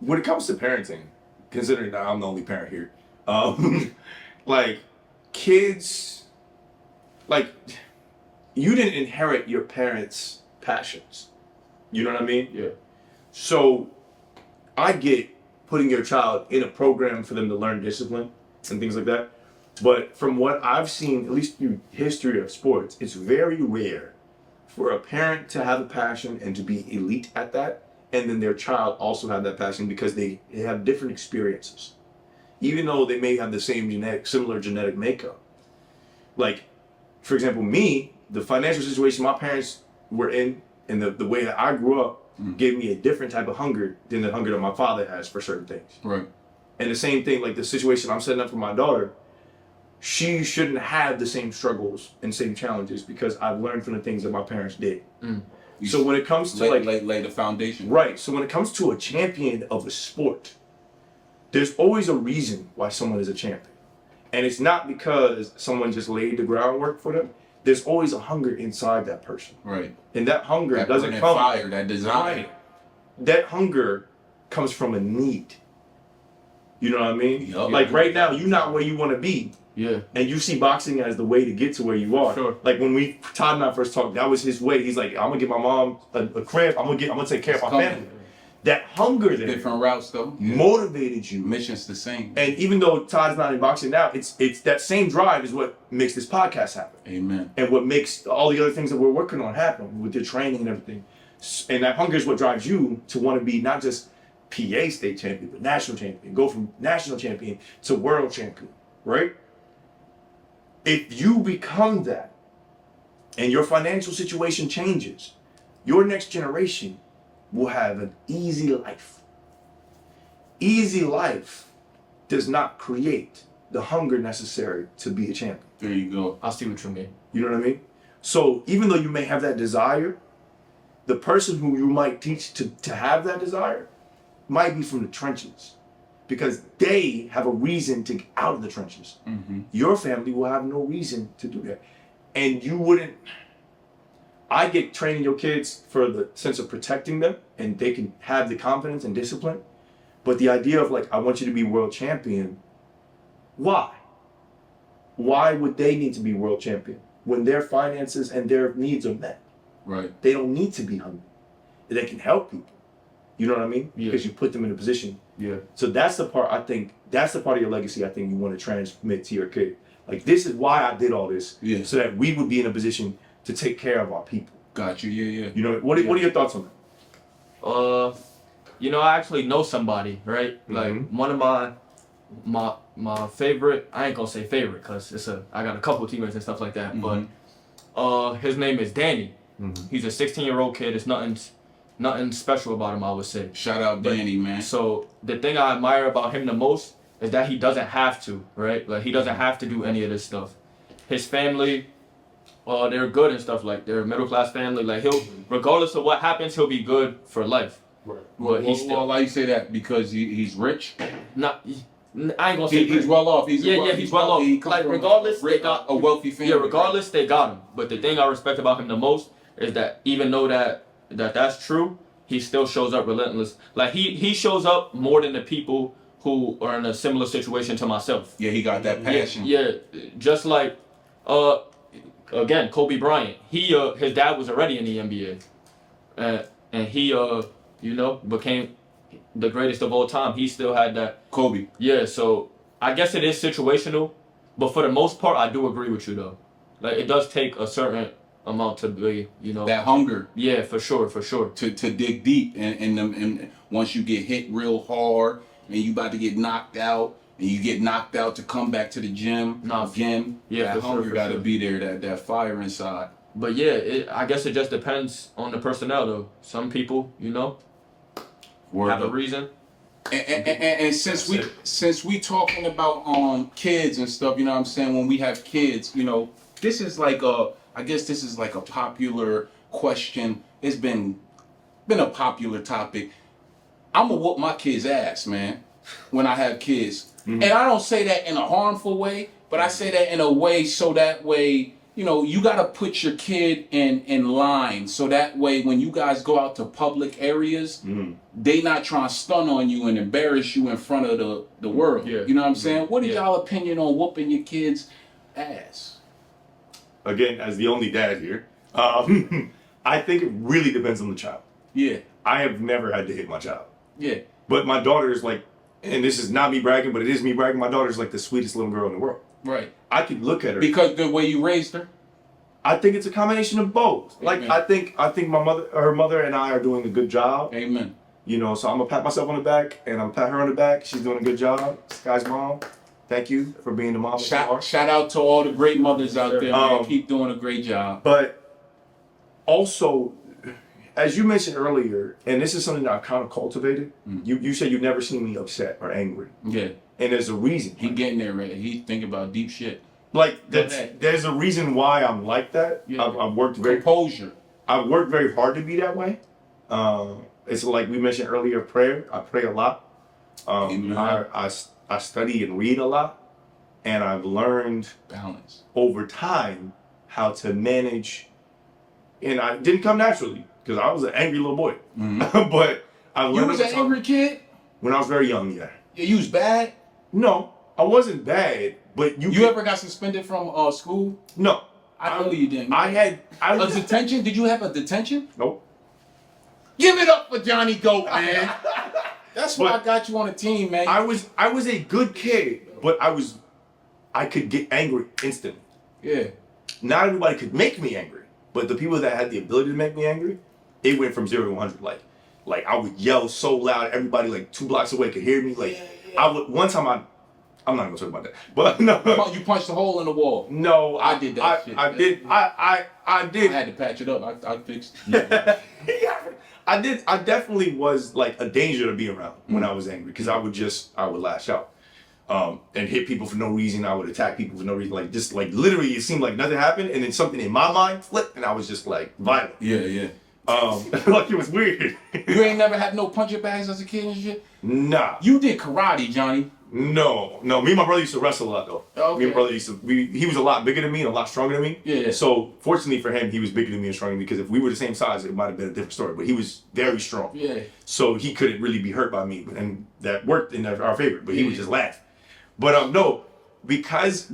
When it comes to parenting, considering that I'm the only parent here, like kids, like you didn't inherit your parents' passions. You know what I mean? Yeah. So I get putting your child in a program for them to learn discipline and things like that. But from what I've seen, at least through history of sports, it's very rare for a parent to have a passion and to be elite at that, and then their child also have that passion, because they have different experiences. Even though they may have the similar genetic makeup. Like, for example, me, the financial situation my parents were in, and the way that I grew up, gave me a different type of hunger than the hunger that my father has for certain things. Right. And the same thing, like the situation I'm setting up for my daughter, she shouldn't have the same struggles and same challenges, because I've learned from the things that my parents did. So when it comes to lay the foundation. Right. So when it comes to a champion of a sport, there's always a reason why someone is a champion. And it's not because someone just laid the groundwork for them. There's always a hunger inside that person. Right. And that hunger doesn't come fire, that desire. Right. That hunger comes from a need. You know what I mean? Yep. Like right now, you're not where you want to be. Yeah. And you see boxing as the way to get to where you are. Sure. Like when Todd and I first talked, that was his way. He's like, I'm gonna get my mom a crib. I'm gonna take care of my family. That hunger there, different routes though, motivated you. Mission's the same. And even though Todd's not in boxing now, it's that same drive is what makes this podcast happen. Amen. And what makes all the other things that we're working on happen with the training and everything. And that hunger is what drives you to want to be not just PA state champion, but national champion. Go from national champion to world champion, right? If you become that and your financial situation changes, your next generation will have an easy life. Easy life does not create the hunger necessary to be a champion. There you go. I see what you mean. You know what I mean? So even though you may have that desire, the person who you might teach to have that desire might be from the trenches, because they have a reason to get out of the trenches. Your family will have no reason to do that. And you wouldn't. I get training your kids for the sense of protecting them, and they can have the confidence and discipline. But the idea of like, I want you to be world champion, why? Why would they need to be world champion when their finances and their needs are met? Right. They don't need to be hungry. They can help people. You know what I mean? Yeah. Because you put them in a position. Yeah. So that's the part that's the part of your legacy I think you want to transmit to your kid. Like, this is why I did all this. Yeah. So that we would be in a position to take care of our people. Got you. Yeah. You know, what are your thoughts on that? You know, I actually know somebody, right? Like one of my favorite, I ain't gonna say favorite, cause I got a couple teammates and stuff like that, but his name is Danny. He's a 16-year-old kid. It's nothing special about him, I would say. Shout out Danny, man. So the thing I admire about him the most is that he doesn't have to, right? Like, he doesn't have to do any of this stuff. His family, they're good and stuff. Like, they're a middle-class family. Like, regardless of what happens, he'll be good for life. Right. But why you say that? Because he's rich? I ain't gonna say he's well off. He's well off. Like, regardless, they got a wealthy family. Yeah, regardless, they got him. But the thing I respect about him the most is that even though that's true, he still shows up relentless. Like, he shows up more than the people who are in a similar situation to myself. Yeah, he got that passion. Yeah, just like, again, Kobe Bryant. His dad was already in the NBA, and he became the greatest of all time. He still had that. Kobe. Yeah, so I guess it is situational, but for the most part, I do agree with you though. Like, it does take a certain amount to be, that hunger. Yeah, for sure. To dig deep, and once you get hit real hard, and you about to get knocked out, and you get knocked out to come back to the gym again. Yeah, that hunger got to be there. That fire inside. But yeah, I guess it just depends on the personnel though. Some people, have a reason. And since we talking about kids and stuff, you know what I'm saying, when we have kids, this is like I guess this is like a popular question. It's been a popular topic. I'm gonna whoop my kids' ass, man, when I have kids. And I don't say that in a harmful way, but I say that in a way so that way, you gotta put your kid in line, so that way when you guys go out to public areas, they not trying to stun on you and embarrass you in front of the world. Yeah. You know what I'm saying? What is y'all opinion on whooping your kids' ass? Again, as the only dad here, I think it really depends on the child. Yeah. I have never had to hit my child. Yeah. But my daughter is like, and this is not me bragging, but it is me bragging, my daughter is like the sweetest little girl in the world. Right. I could look at her. Because the way you raised her? I think it's a combination of both. Amen. Like, I think her mother and I are doing a good job. Amen. So I'm gonna pat myself on the back, and I'm gonna pat her on the back. She's doing a good job. Sky's mom, thank you for being the mom. Shout out to all the great mothers out there, man. Keep doing a great job. But also, as you mentioned earlier, and this is something that I've kind of cultivated, you said you've never seen me upset or angry. Yeah. And there's a reason. He getting there, right? He thinking about deep shit. Like, there's a reason why I'm like that. Yeah. I've worked composure. I've worked very hard to be that way. It's like we mentioned earlier, prayer. I pray a lot. I study and read a lot, and I've learned balance over time how to manage. And I didn't come naturally because I was an angry little boy. But I learned. You was an angry kid when I was very young. Yeah. You was bad? No, I wasn't bad. But you ever got suspended from school? No. I know you didn't. I was a detention? Did you have a detention? Nope. Give it up for Johnny Goat, man. That's why I got you on the team, man. I was a good kid, but I could get angry instantly. Yeah. Not everybody could make me angry, but the people that had the ability to make me angry, it went from 0 to 100. Like I would yell so loud, everybody like 2 blocks away could hear me. Like I would. One time I'm not gonna talk about that, but no. You punched a hole in the wall. No, I did that shit. I did. I had to patch it up. I fixed it. I definitely was like a danger to be around when I was angry, because I would lash out and hit people for no reason. I would attack people for no reason. Like, just like literally, it seemed like nothing happened, and then something in my mind flipped, and I was just like violent. Yeah. Like, it was weird. You ain't never had no punching bags as a kid and shit? Nah. You did karate, Johnny. No. Me and my brother used to wrestle a lot, though. Okay. Me and my brother he was a lot bigger than me and a lot stronger than me. Yeah. So, fortunately for him, he was bigger than me and stronger than me, because if we were the same size, it might have been a different story. But he was very strong. Yeah. So, he couldn't really be hurt by me, and that worked in our favor. But he would just laugh. But no, because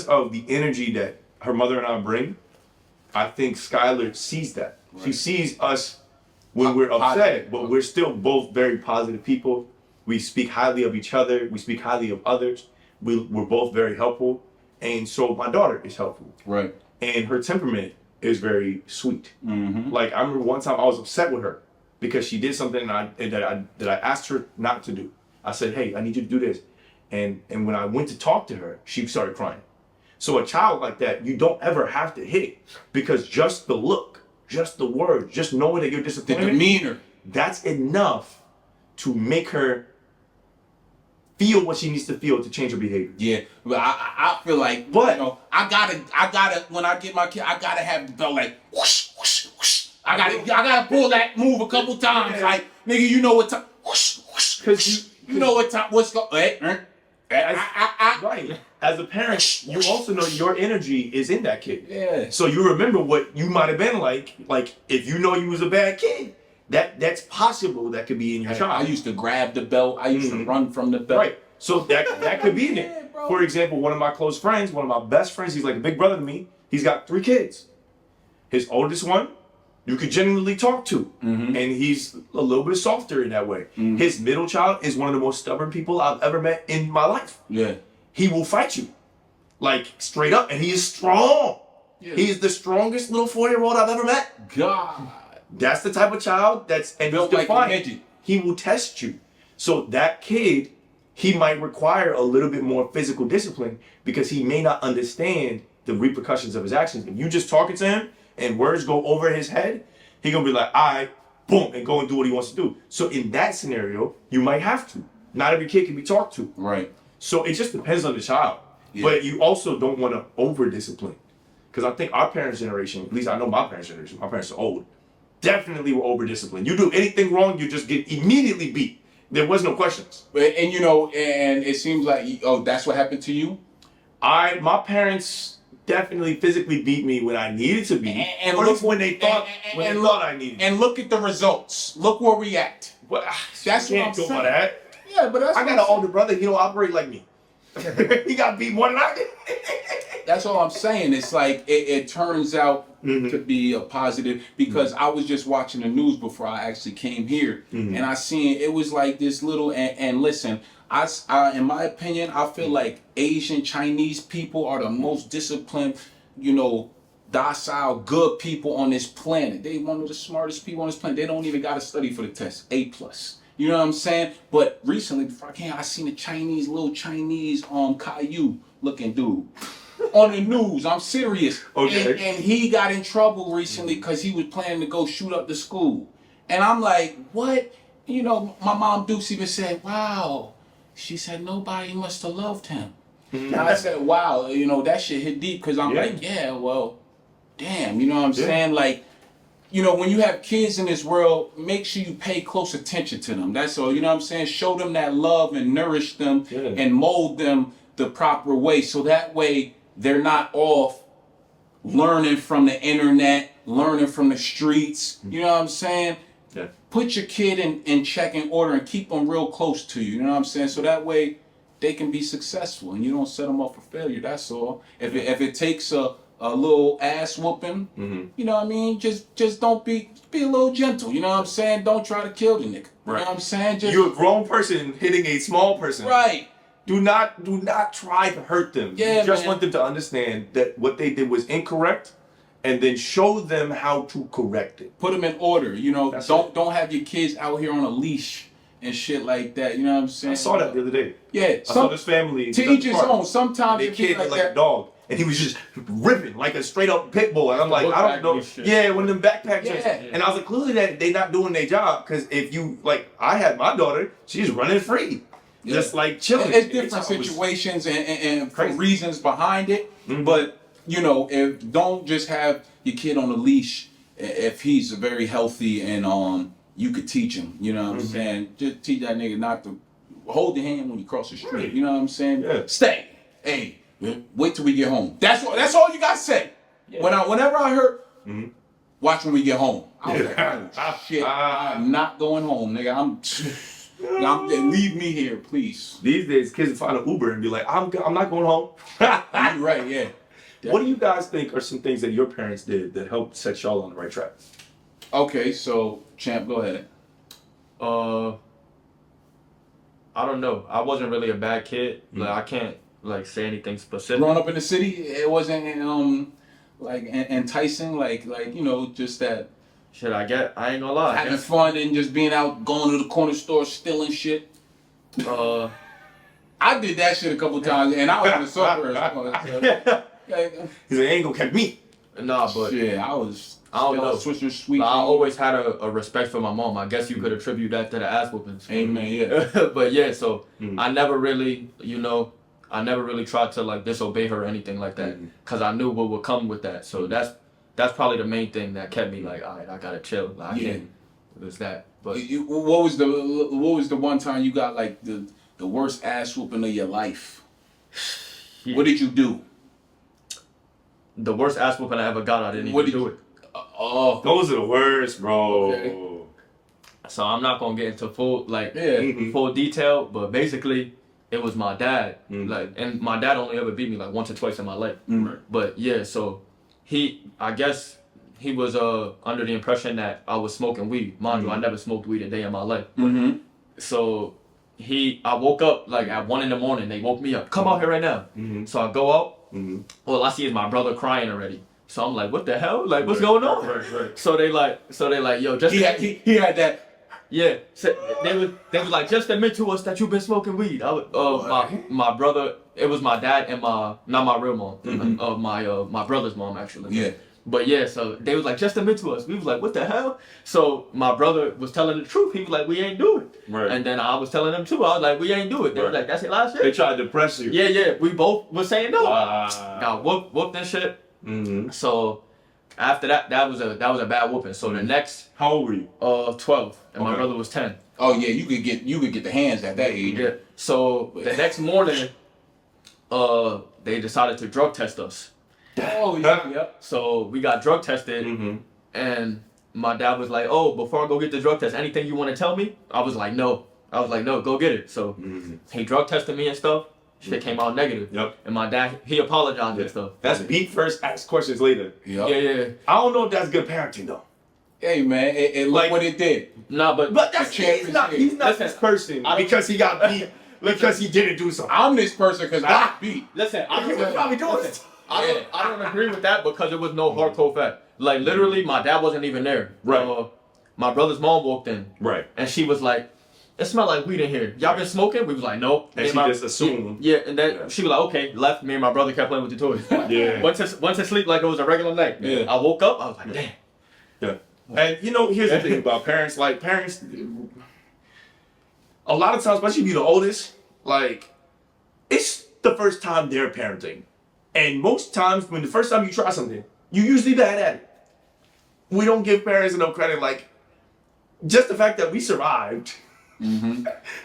of the energy that her mother and I bring, I think Skylar sees that. Right. She sees us when we're upset, but we're still both very positive people. We speak highly of each other. We speak highly of others. We're both very helpful. And so my daughter is helpful. Right. And her temperament is very sweet. Mm-hmm. Like, I remember one time I was upset with her because she did something that I asked her not to do. I said, hey, I need you to do this. And when I went to talk to her, she started crying. So a child like that, you don't ever have to hit it, because just the look just the words, just knowing that you're The disappointed, demeanor. that's enough to make her feel what she needs to feel to change her behavior. Yeah, but I feel like, But- you know, I gotta, when I get my kid, I gotta have the belt like, whoosh, whoosh, whoosh. I gotta pull that move a couple times. Yeah. Like, nigga, you know what time, whoosh, whoosh. Because You know what time, what's going, right. As a parent, you also know your energy is in that kid. Yeah. So you remember what you might have been like if you know you was a bad kid, that's possible that could be in your child. I used to grab the belt. I used to run from the belt. Right. So that could be in Yeah, it. bro. For example, one of my close friends, one of my best friends, he's like a big brother to me. He's got 3 kids. His oldest one, you could genuinely talk to. And he's a little bit softer in that way. His middle child is one of the most stubborn people I've ever met in my life. Yeah. He will fight you. Like straight up. And he is strong. Yeah. He is the strongest little 4-year-old I've ever met. God. That's the type of child that's and Built he's like a defiant. midget. He will test you. So that kid, he might require a little bit more physical discipline because he may not understand the repercussions of his actions. If you just talking to him and words go over his head, he gonna be like, all right, boom, and go and do what he wants to do. So in that scenario, you might have to. Not every kid can be talked to. Right. So it just depends on the child. Yeah. But you also don't want to over discipline. Because I think our parents' generation, at least I know my parents' generation, my parents are old, definitely were over disciplined. You do anything wrong, you just get immediately beat. There was no questions. And you know, and it seems like, oh, that's what happened to you? My parents definitely physically beat me when I needed to be. And or look when they thought I needed to. And look at the results. Look where we at. Well, That's you what can't I'm go saying. by that. Yeah, but that's I got an older brother, he don't operate like me. He got beat more than I did. That's all I'm saying. It's like it turns out to be a positive because I was just watching the news before I actually came here, and I seen it was like this little and listen. I in my opinion, I feel like Asian Chinese people are the most disciplined, you know, docile, good people on this planet. They one of the smartest people on this planet. They don't even got to study for the test. A+. You know what I'm saying? But recently, before I came, I seen a little Chinese Caillou looking dude on the news. I'm serious. Okay. And he got in trouble recently because he was planning to go shoot up the school. And I'm like, what? You know, my mom Dukes even said, wow. She said, nobody must have loved him. And I said, wow, you know, that shit hit deep because I'm like, yeah, well, damn. You know what I'm saying? Like, you know, when you have kids in this world, make sure you pay close attention to them. That's all. You know what I'm saying? Show them that love and nourish them and mold them the proper way. So that way they're not off learning from the internet, learning from the streets. You know what I'm saying? Yeah. Put your kid in check and order and keep them real close to you. You know what I'm saying? So that way they can be successful and you don't set them up for failure. That's all. If it takes a little ass whooping, you know what I mean? Just don't be a little gentle. You know what I'm saying? Don't try to kill the nigga. You know what I'm saying? Just You're a grown person hitting a small person. right. Do not try to hurt them. Yeah, you just man. want them to understand that what they did was incorrect, and then show them how to correct it. Put them in order. You know, That's don't have your kids out here on a leash and shit like that. You know what I'm saying? I saw that the other day. Yeah. I saw this family. To each his own. Sometimes Their it be kid like like a that. dog, and he was just ripping like a straight up pit bull. And I'm like, Look I back don't know. and shit. Yeah, one of them backpack Yeah. joints. And I was like, clearly that they not doing their job because if you like, I had my daughter, she's running free, just like chilling. It's different It was situations and for crazy. reasons behind it. But you know, if don't just have your kid on a leash if he's very healthy and you could teach him. You know what I'm saying? Just teach that nigga not to hold your hand when you cross the street. You know what I'm saying? Yeah. Stay. Hey, wait till we get home. That's all you gotta say. Whenever I heard, watch when we get home. I was like, oh, shit, I'm not going home, nigga. I'm leave me here, please. These days, kids will find an Uber and be like, I'm not going home. You right, yeah. What do you guys think are some things that your parents did that helped set y'all on the right track? Okay, so Champ, go ahead. I don't know. I wasn't really a bad kid. Like I can't like say anything specific. Growing up in the city, it wasn't like enticing, like you know, just that Shit, I ain't gonna lie. having fun and just being out, going to the corner store, stealing shit. I did that shit a couple times, and I was in the suburbs. He's like, ain't gonna catch me. Nah, but Shit, I was. I don't know. Swisher Sweet. I always had a respect for my mom. I guess you could attribute that to the ass whoopings. Amen. Yeah. But yeah, so I never really, tried to like disobey her or anything like that, because I knew what would come with that. So that's probably the main thing that kept me like, all right, I gotta chill. Like, it was that. But what was the one time you got like the worst ass whooping of your life? Yeah. What did you do? The worst ass whooping I ever got, I didn't even do it. Those are the worst, bro. Okay. So I'm not gonna get into full detail, but basically it was my dad. And my dad only ever beat me like once or twice in my life. But yeah, so I guess he was under the impression that I was smoking weed. Mind you, I never smoked weed a day in my life. So I woke up like at 1 a.m. They woke me up. Come out here right now. So I go out. All I see is my brother crying already. So I'm like, what the hell? Like, what's going on? Right. So they like, yo, just he had that. Yeah. So they was like, just admit to us that you've been smoking weed. My brother, it was my dad and not my real mom, my brother's mom actually. Yeah. But yeah, so they was like, just admit to us. We was like, what the hell? So my brother was telling the truth. He was like, we ain't do it. Right. And then I was telling them too. I was like, we ain't do it. They was like, that's it last year. They tried to press you. Yeah. We both was saying no. Got whooped and shit. So after that was a bad whooping. So the next. How old were you? 12, and my brother was 10. Oh yeah, you could get the hands at that age. Yeah. So the next morning, they decided to drug test us. Oh yeah. Yep. So we got drug tested, and my dad was like, "Oh, before I go get the drug test, anything you want to tell me?" I was like, "No." No, go get it. So he drug tested me and stuff. Shit came out negative. Yep. And my dad, he apologized and stuff. That's beat first, ask questions later. Yep. Yeah. I don't know if that's good parenting though. Hey man, it look what it did. Nah, but that's he's not this person because he got beat because he didn't do something. I'm this person because I got beat. Listen, probably doing it. I don't agree with that because there was no hardcore fact. Like literally, my dad wasn't even there. Right. My brother's mom walked in. Right. And she was like, "It smelled like weed in here. Y'all been smoking?" We was like, "No." And she just assumed. Yeah, and then she was like, "Okay." Left. Me and my brother kept playing with the toys. Yeah. Went to sleep like it was a regular night. Yeah. I woke up. I was like, "Damn." Yeah. And here's the thing about parents. Like parents, a lot of times, especially if you're the oldest, like it's the first time they're parenting. And most times, when the first time you try something, you're usually bad at it. We don't give parents enough credit. Like, just the fact that we survived.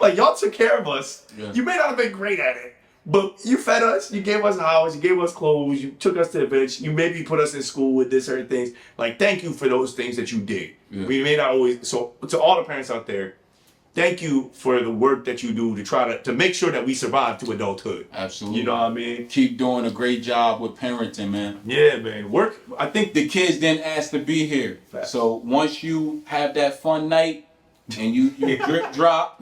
Like, y'all took care of us. Yeah. You may not have been great at it, but you fed us. You gave us a house. You gave us clothes. You took us to the village. You maybe put us in school with this certain things. Like, thank you for those things that you did. Yeah. We may not always. So, to all the parents out there, thank you for the work that you do to try to make sure that we survive to adulthood. Absolutely. You know what I mean? Keep doing a great job with parenting, man. Yeah, man. Work. I think the kids didn't ask to be here. Fact. So once you have that fun night and you drip drop,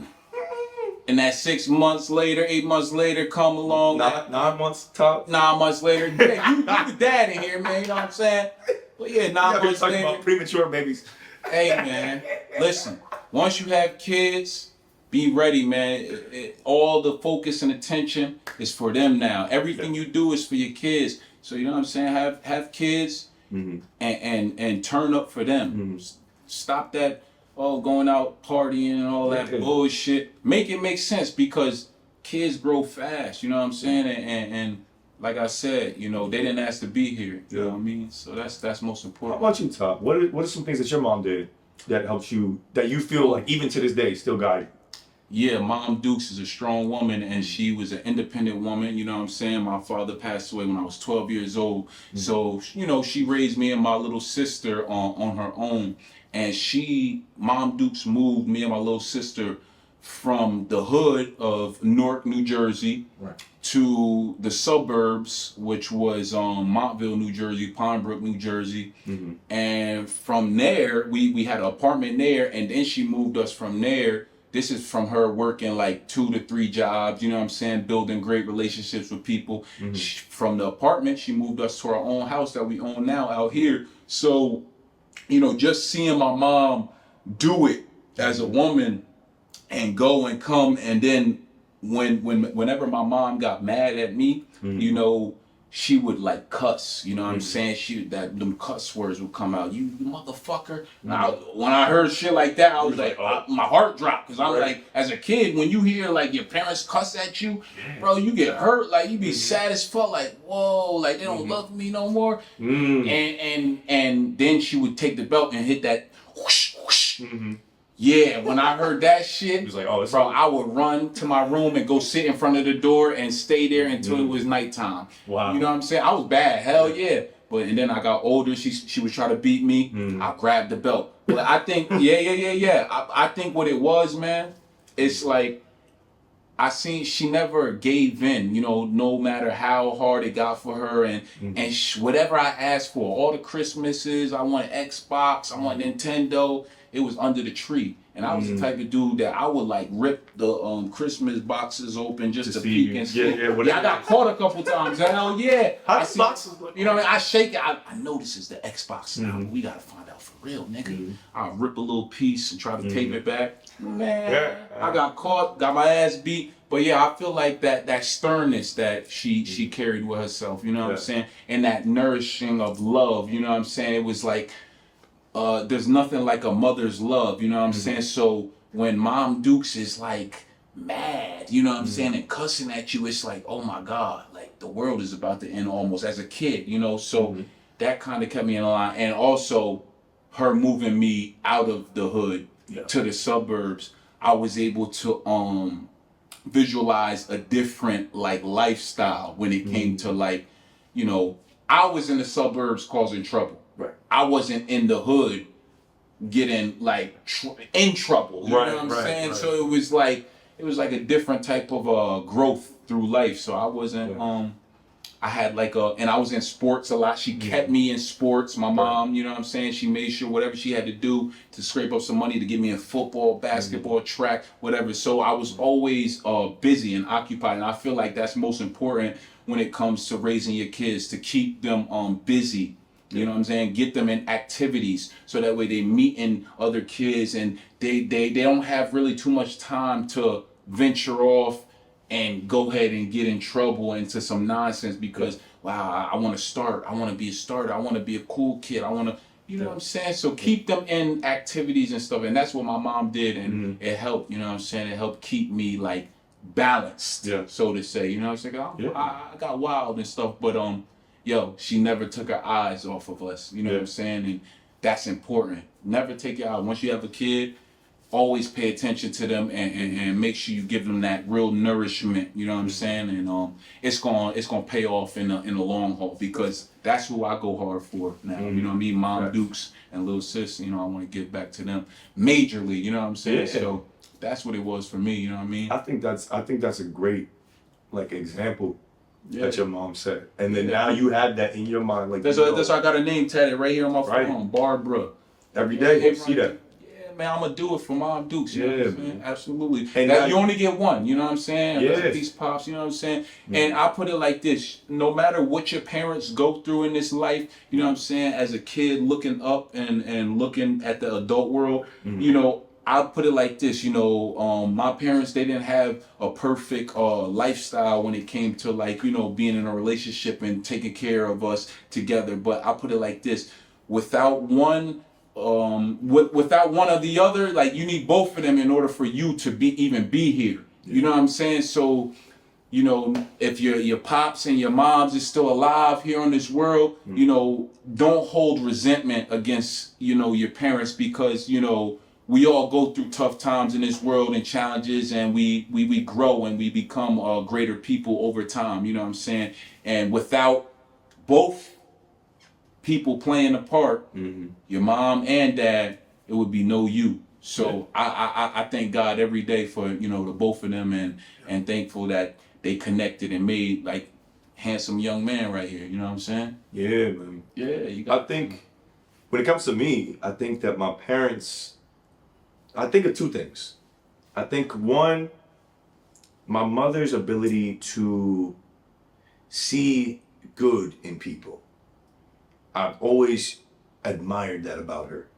and that 6 months later, 8 months later come along. 9 months top. 9 months later. Yeah, you the dad in here, man. You know what I'm saying? But yeah, 9 months later. About premature babies. Hey, man. Listen. Once you have kids, be ready, man. All the focus and attention is for them now. Everything you do is for your kids. So you know what I'm saying? Have kids and turn up for them. Stop that going out partying and all that bullshit. Make it make sense because kids grow fast. You know what I'm saying? And like I said, they didn't ask to be here. You know what I mean? So that's most important. How about you, Top? What are some things that your mom did that helps you, that you feel like even to this day still guide you? Yeah, Mom Dukes is a strong woman and she was an independent woman, you know what I'm saying? My father passed away when I was 12 years old. So, she raised me and my little sister on her own. And Mom Dukes moved me and my little sister from the hood of Newark, New Jersey, to the suburbs, which was Montville, New Jersey, Pembroke, New Jersey. And from there, we had an apartment there, and then she moved us from there. This is from her working like 2 to 3 jobs, you know what I'm saying, building great relationships with people. From the apartment, she moved us to our own house that we own now out here. So, just seeing my mom do it as a woman and go and come, and then whenever my mom got mad at me, she would like cuss, you know what I'm saying? Them cuss words would come out. You motherfucker. When I heard shit like that, I was like, my heart dropped. Cause I'm like, as a kid, when you hear like your parents cuss at you, bro, you get hurt. Like you be sad as fuck. Like, whoa, like they don't love me no more. And then she would take the belt and hit that whoosh, whoosh. Yeah, when I heard that shit, it was like, oh, bro, I would run to my room and go sit in front of the door and stay there until it was nighttime. Wow. You know what I'm saying? I was bad, hell yeah. And then I got older, she would try to beat me. I grabbed the belt. But I think, I think what it was, man, it's like, I seen she never gave in, you know, no matter how hard it got for her. And whatever I asked for, all the Christmases, I want Xbox, I want Nintendo, it was under the tree. And I was the type of dude that I would like rip the Christmas boxes open just to peek and see. Yeah, I got caught a couple times. Hell yeah. Boxes look, you know what I mean? I shake it. I know this is the Xbox now. We gotta find out for real, nigga. I'll rip a little piece and try to tape it back. Man, I got caught, got my ass beat. But yeah, I feel like that sternness that she carried with herself, you know what I'm saying? And that nourishing of love, you know what I'm saying? It was like, there's nothing like a mother's love, you know what I'm saying? So when Mom Dukes is like mad, you know what I'm saying, and cussing at you, it's like, oh my God, like the world is about to end almost as a kid, you know? So that kind of kept me in line. And also her moving me out of the hood to the suburbs, I was able to visualize a different like lifestyle when it came to like, you know, I was in the suburbs causing trouble. Right. I wasn't in the hood getting like in trouble. You know what I'm saying? Right. So it was like a different type of growth through life. So I wasn't I had like and I was in sports a lot. She kept me in sports. My mom, you know what I'm saying? She made sure whatever she had to do to scrape up some money to get me in football, basketball, track, whatever. So I was always busy and occupied. And I feel like that's most important when it comes to raising your kids, to keep them busy. You know what I'm saying? Get them in activities so that way they meeting other kids and they don't have really too much time to venture off and go ahead and get in trouble into some nonsense because, wow, I want to start. I want to be a starter. I want to be a cool kid. I want to, you know what I'm saying? So keep them in activities and stuff. And that's what my mom did. And it helped, you know what I'm saying? It helped keep me like balanced, so to say. You know what I'm saying? I got wild and stuff, but she never took her eyes off of us. You know what I'm saying? And that's important. Never take your eye. Once you have a kid, always pay attention to them and make sure you give them that real nourishment. You know what I'm saying? And it's gonna pay off in the long haul because that's who I go hard for now. You know what I mean? Mom Dukes and little sis. You know, I want to give back to them majorly. You know what I'm saying? So that's what it was for me. You know what I mean? I think that's a great like example. That your mom said, and then now you had that in your mind, like that's why I got a name tatted right here on my phone, Barbara. Every day, you see that. Yeah, man, I'm gonna do it for Mom Dukes. You know what I'm saying? Absolutely. And that, you only get one. You know what I'm saying? Yeah. Peace pops. You know what I'm saying? And I put it like this: no matter what your parents go through in this life, you know what I'm saying? As a kid looking up and looking at the adult world, you know. I put it like this, you know, my parents, they didn't have a perfect lifestyle when it came to like, you know, being in a relationship and taking care of us together. But I put it like this, without one without one or the other, like you need both of them in order for you to even be here. You know what I'm saying? So, you know, if your pops and your moms is still alive here on this world, you know, don't hold resentment against, you know, your parents because, you know, we all go through tough times in this world and challenges, and we grow and we become greater people over time. You know what I'm saying? And without both people playing a part, your mom and dad, it would be no you. So I thank God every day for, you know, the both of them and thankful that they connected and made like handsome young man right here. You know what I'm saying? Yeah, man. Yeah, I think when it comes to me, I think that my parents. I think of two things. I think one, my mother's ability to see good in people. I've always admired that about her.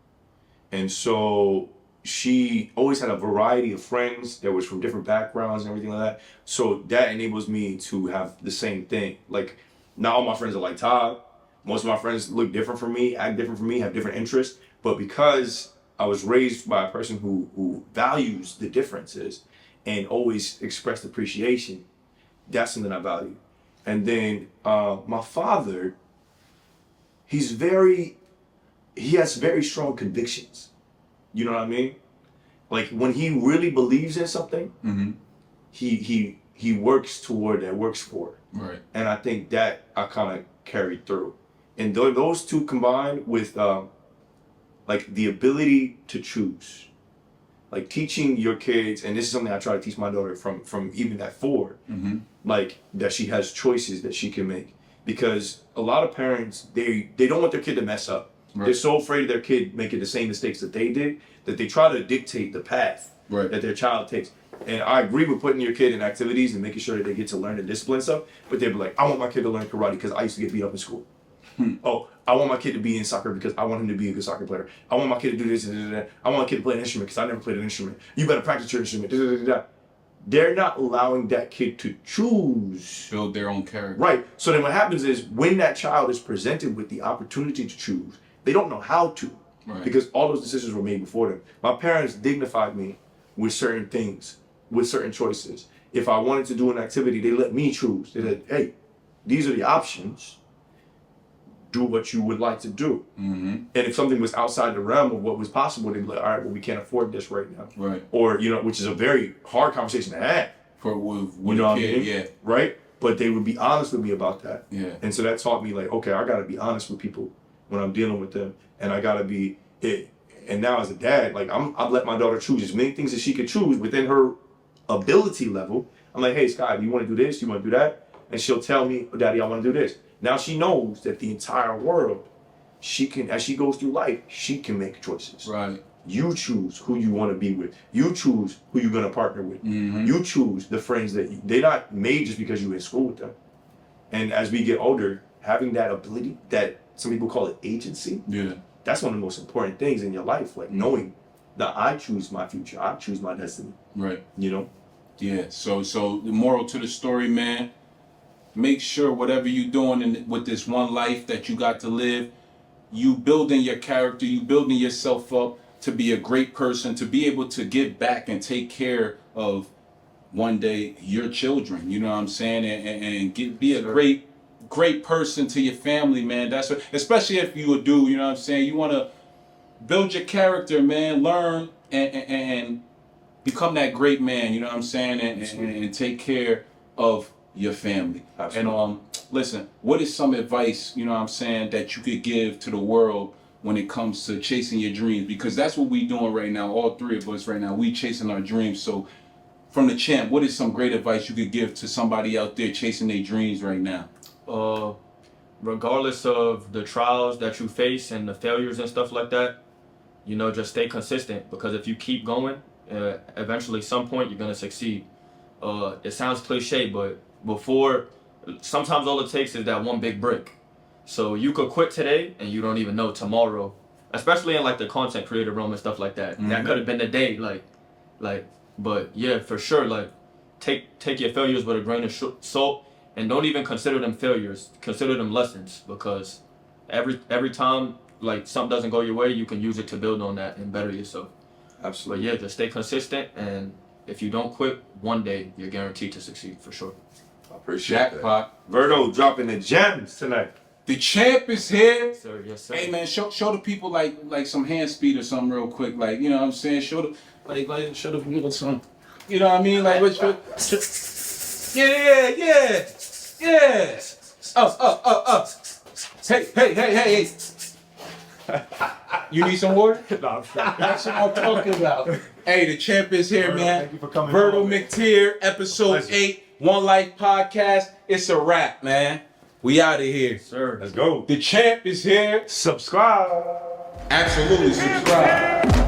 And so she always had a variety of friends that was from different backgrounds and everything like that. So that enables me to have the same thing. Like Not all my friends are like Todd. Most of my friends look different from me, act different from me, have different interests. But because I was raised by a person who values the differences and always expressed appreciation, that's something I value. And then my father, he has very strong convictions. You know what I mean? Like when he really believes in something, he works toward that, works for it. Right. And I think that I kind of carried through. And those two combined with like the ability to choose, like teaching your kids, and this is something I try to teach my daughter from even at 4, like that she has choices that she can make. Because a lot of parents, they don't want their kid to mess up. Right. They're so afraid of their kid making the same mistakes that they did that they try to dictate the path that their child takes. And I agree with putting your kid in activities and making sure that they get to learn the discipline stuff, but they'd be like, I want my kid to learn karate because I used to get beat up in school. Oh, I want my kid to be in soccer because I want him to be a good soccer player. I want my kid to do this and that. I want my kid to play an instrument because I never played an instrument. You better practice your instrument. They're not allowing that kid to choose. Build their own character. Right. So then what happens is when that child is presented with the opportunity to choose, they don't know how to. Right. Because all those decisions were made before them. My parents dignified me with certain things, with certain choices. If I wanted to do an activity, they let me choose. They said, hey, these are the options. Do what you would like to do. And if something was outside the realm of what was possible, they'd be like, all right, well, we can't afford this right now. Right. Or, which is a very hard conversation to have. With a kid, yeah. Right? But they would be honest with me about that. Yeah. And so that taught me like, okay, I got to be honest with people when I'm dealing with them. And I got to be it. And now as a dad, like I've let my daughter choose as many things as she could choose within her ability level. I'm like, hey, Sky, do you want to do this? Do you want to do that? And she'll tell me, oh, Daddy, I want to do this. Now she knows that the entire world, she can, as she goes through life, she can make choices. Right. You choose who you want to be with. You choose who you're going to partner with. You choose the friends they're not made just because you're in school with them. And as we get older, having that ability, that some people call it agency, that's one of the most important things in your life. Like knowing that I choose my future, I choose my destiny. Right. Yeah. So the moral to the story, man. Make sure whatever you're doing with this one life that you got to live, you building your character, you building yourself up to be a great person, to be able to give back and take care of one day your children. You know what I'm saying? And be a great person to your family, man. That's what, especially if you a dude. You know what I'm saying? You want to build your character, man. Learn and become that great man. You know what I'm saying? And take care of your family. Absolutely. And listen, what is some advice, you know what I'm saying, that you could give to the world when it comes to chasing your dreams? Because that's what we doing right now, all three of us right now, we chasing our dreams. So from the champ, what is some great advice you could give to somebody out there chasing their dreams right now? Regardless of the trials that you face and the failures and stuff like that, just stay consistent, because if you keep going, eventually some point you're going to succeed. It sounds cliche, but sometimes all it takes is that one big break. So you could quit today and you don't even know tomorrow, especially in like the content creator realm and stuff like that. That could have been the day, but yeah, for sure, like take your failures with a grain of salt, and don't even consider them failures. Consider them lessons, because every time like something doesn't go your way, you can use it to build on that and better yourself. Absolutely. But yeah, just stay consistent, and if you don't quit, one day you're guaranteed to succeed for sure. I appreciate that. Verdo dropping the gems tonight. The champ is here. Yes, sir. Yes, sir. Hey man, show the people like some hand speed or something real quick. Like, you know what I'm saying? Show the people some. You know what I mean? Like what yeah. Up. Hey. You need some water? No, I'm sure. That's what I'm talking about. Hey, the champ is here, man. Thank you for coming. VERDO McTEER, episode 8, One Life Podcast. It's a wrap, man. We out of here. Sir. Let's go. The champ is here. Subscribe. Absolutely subscribe.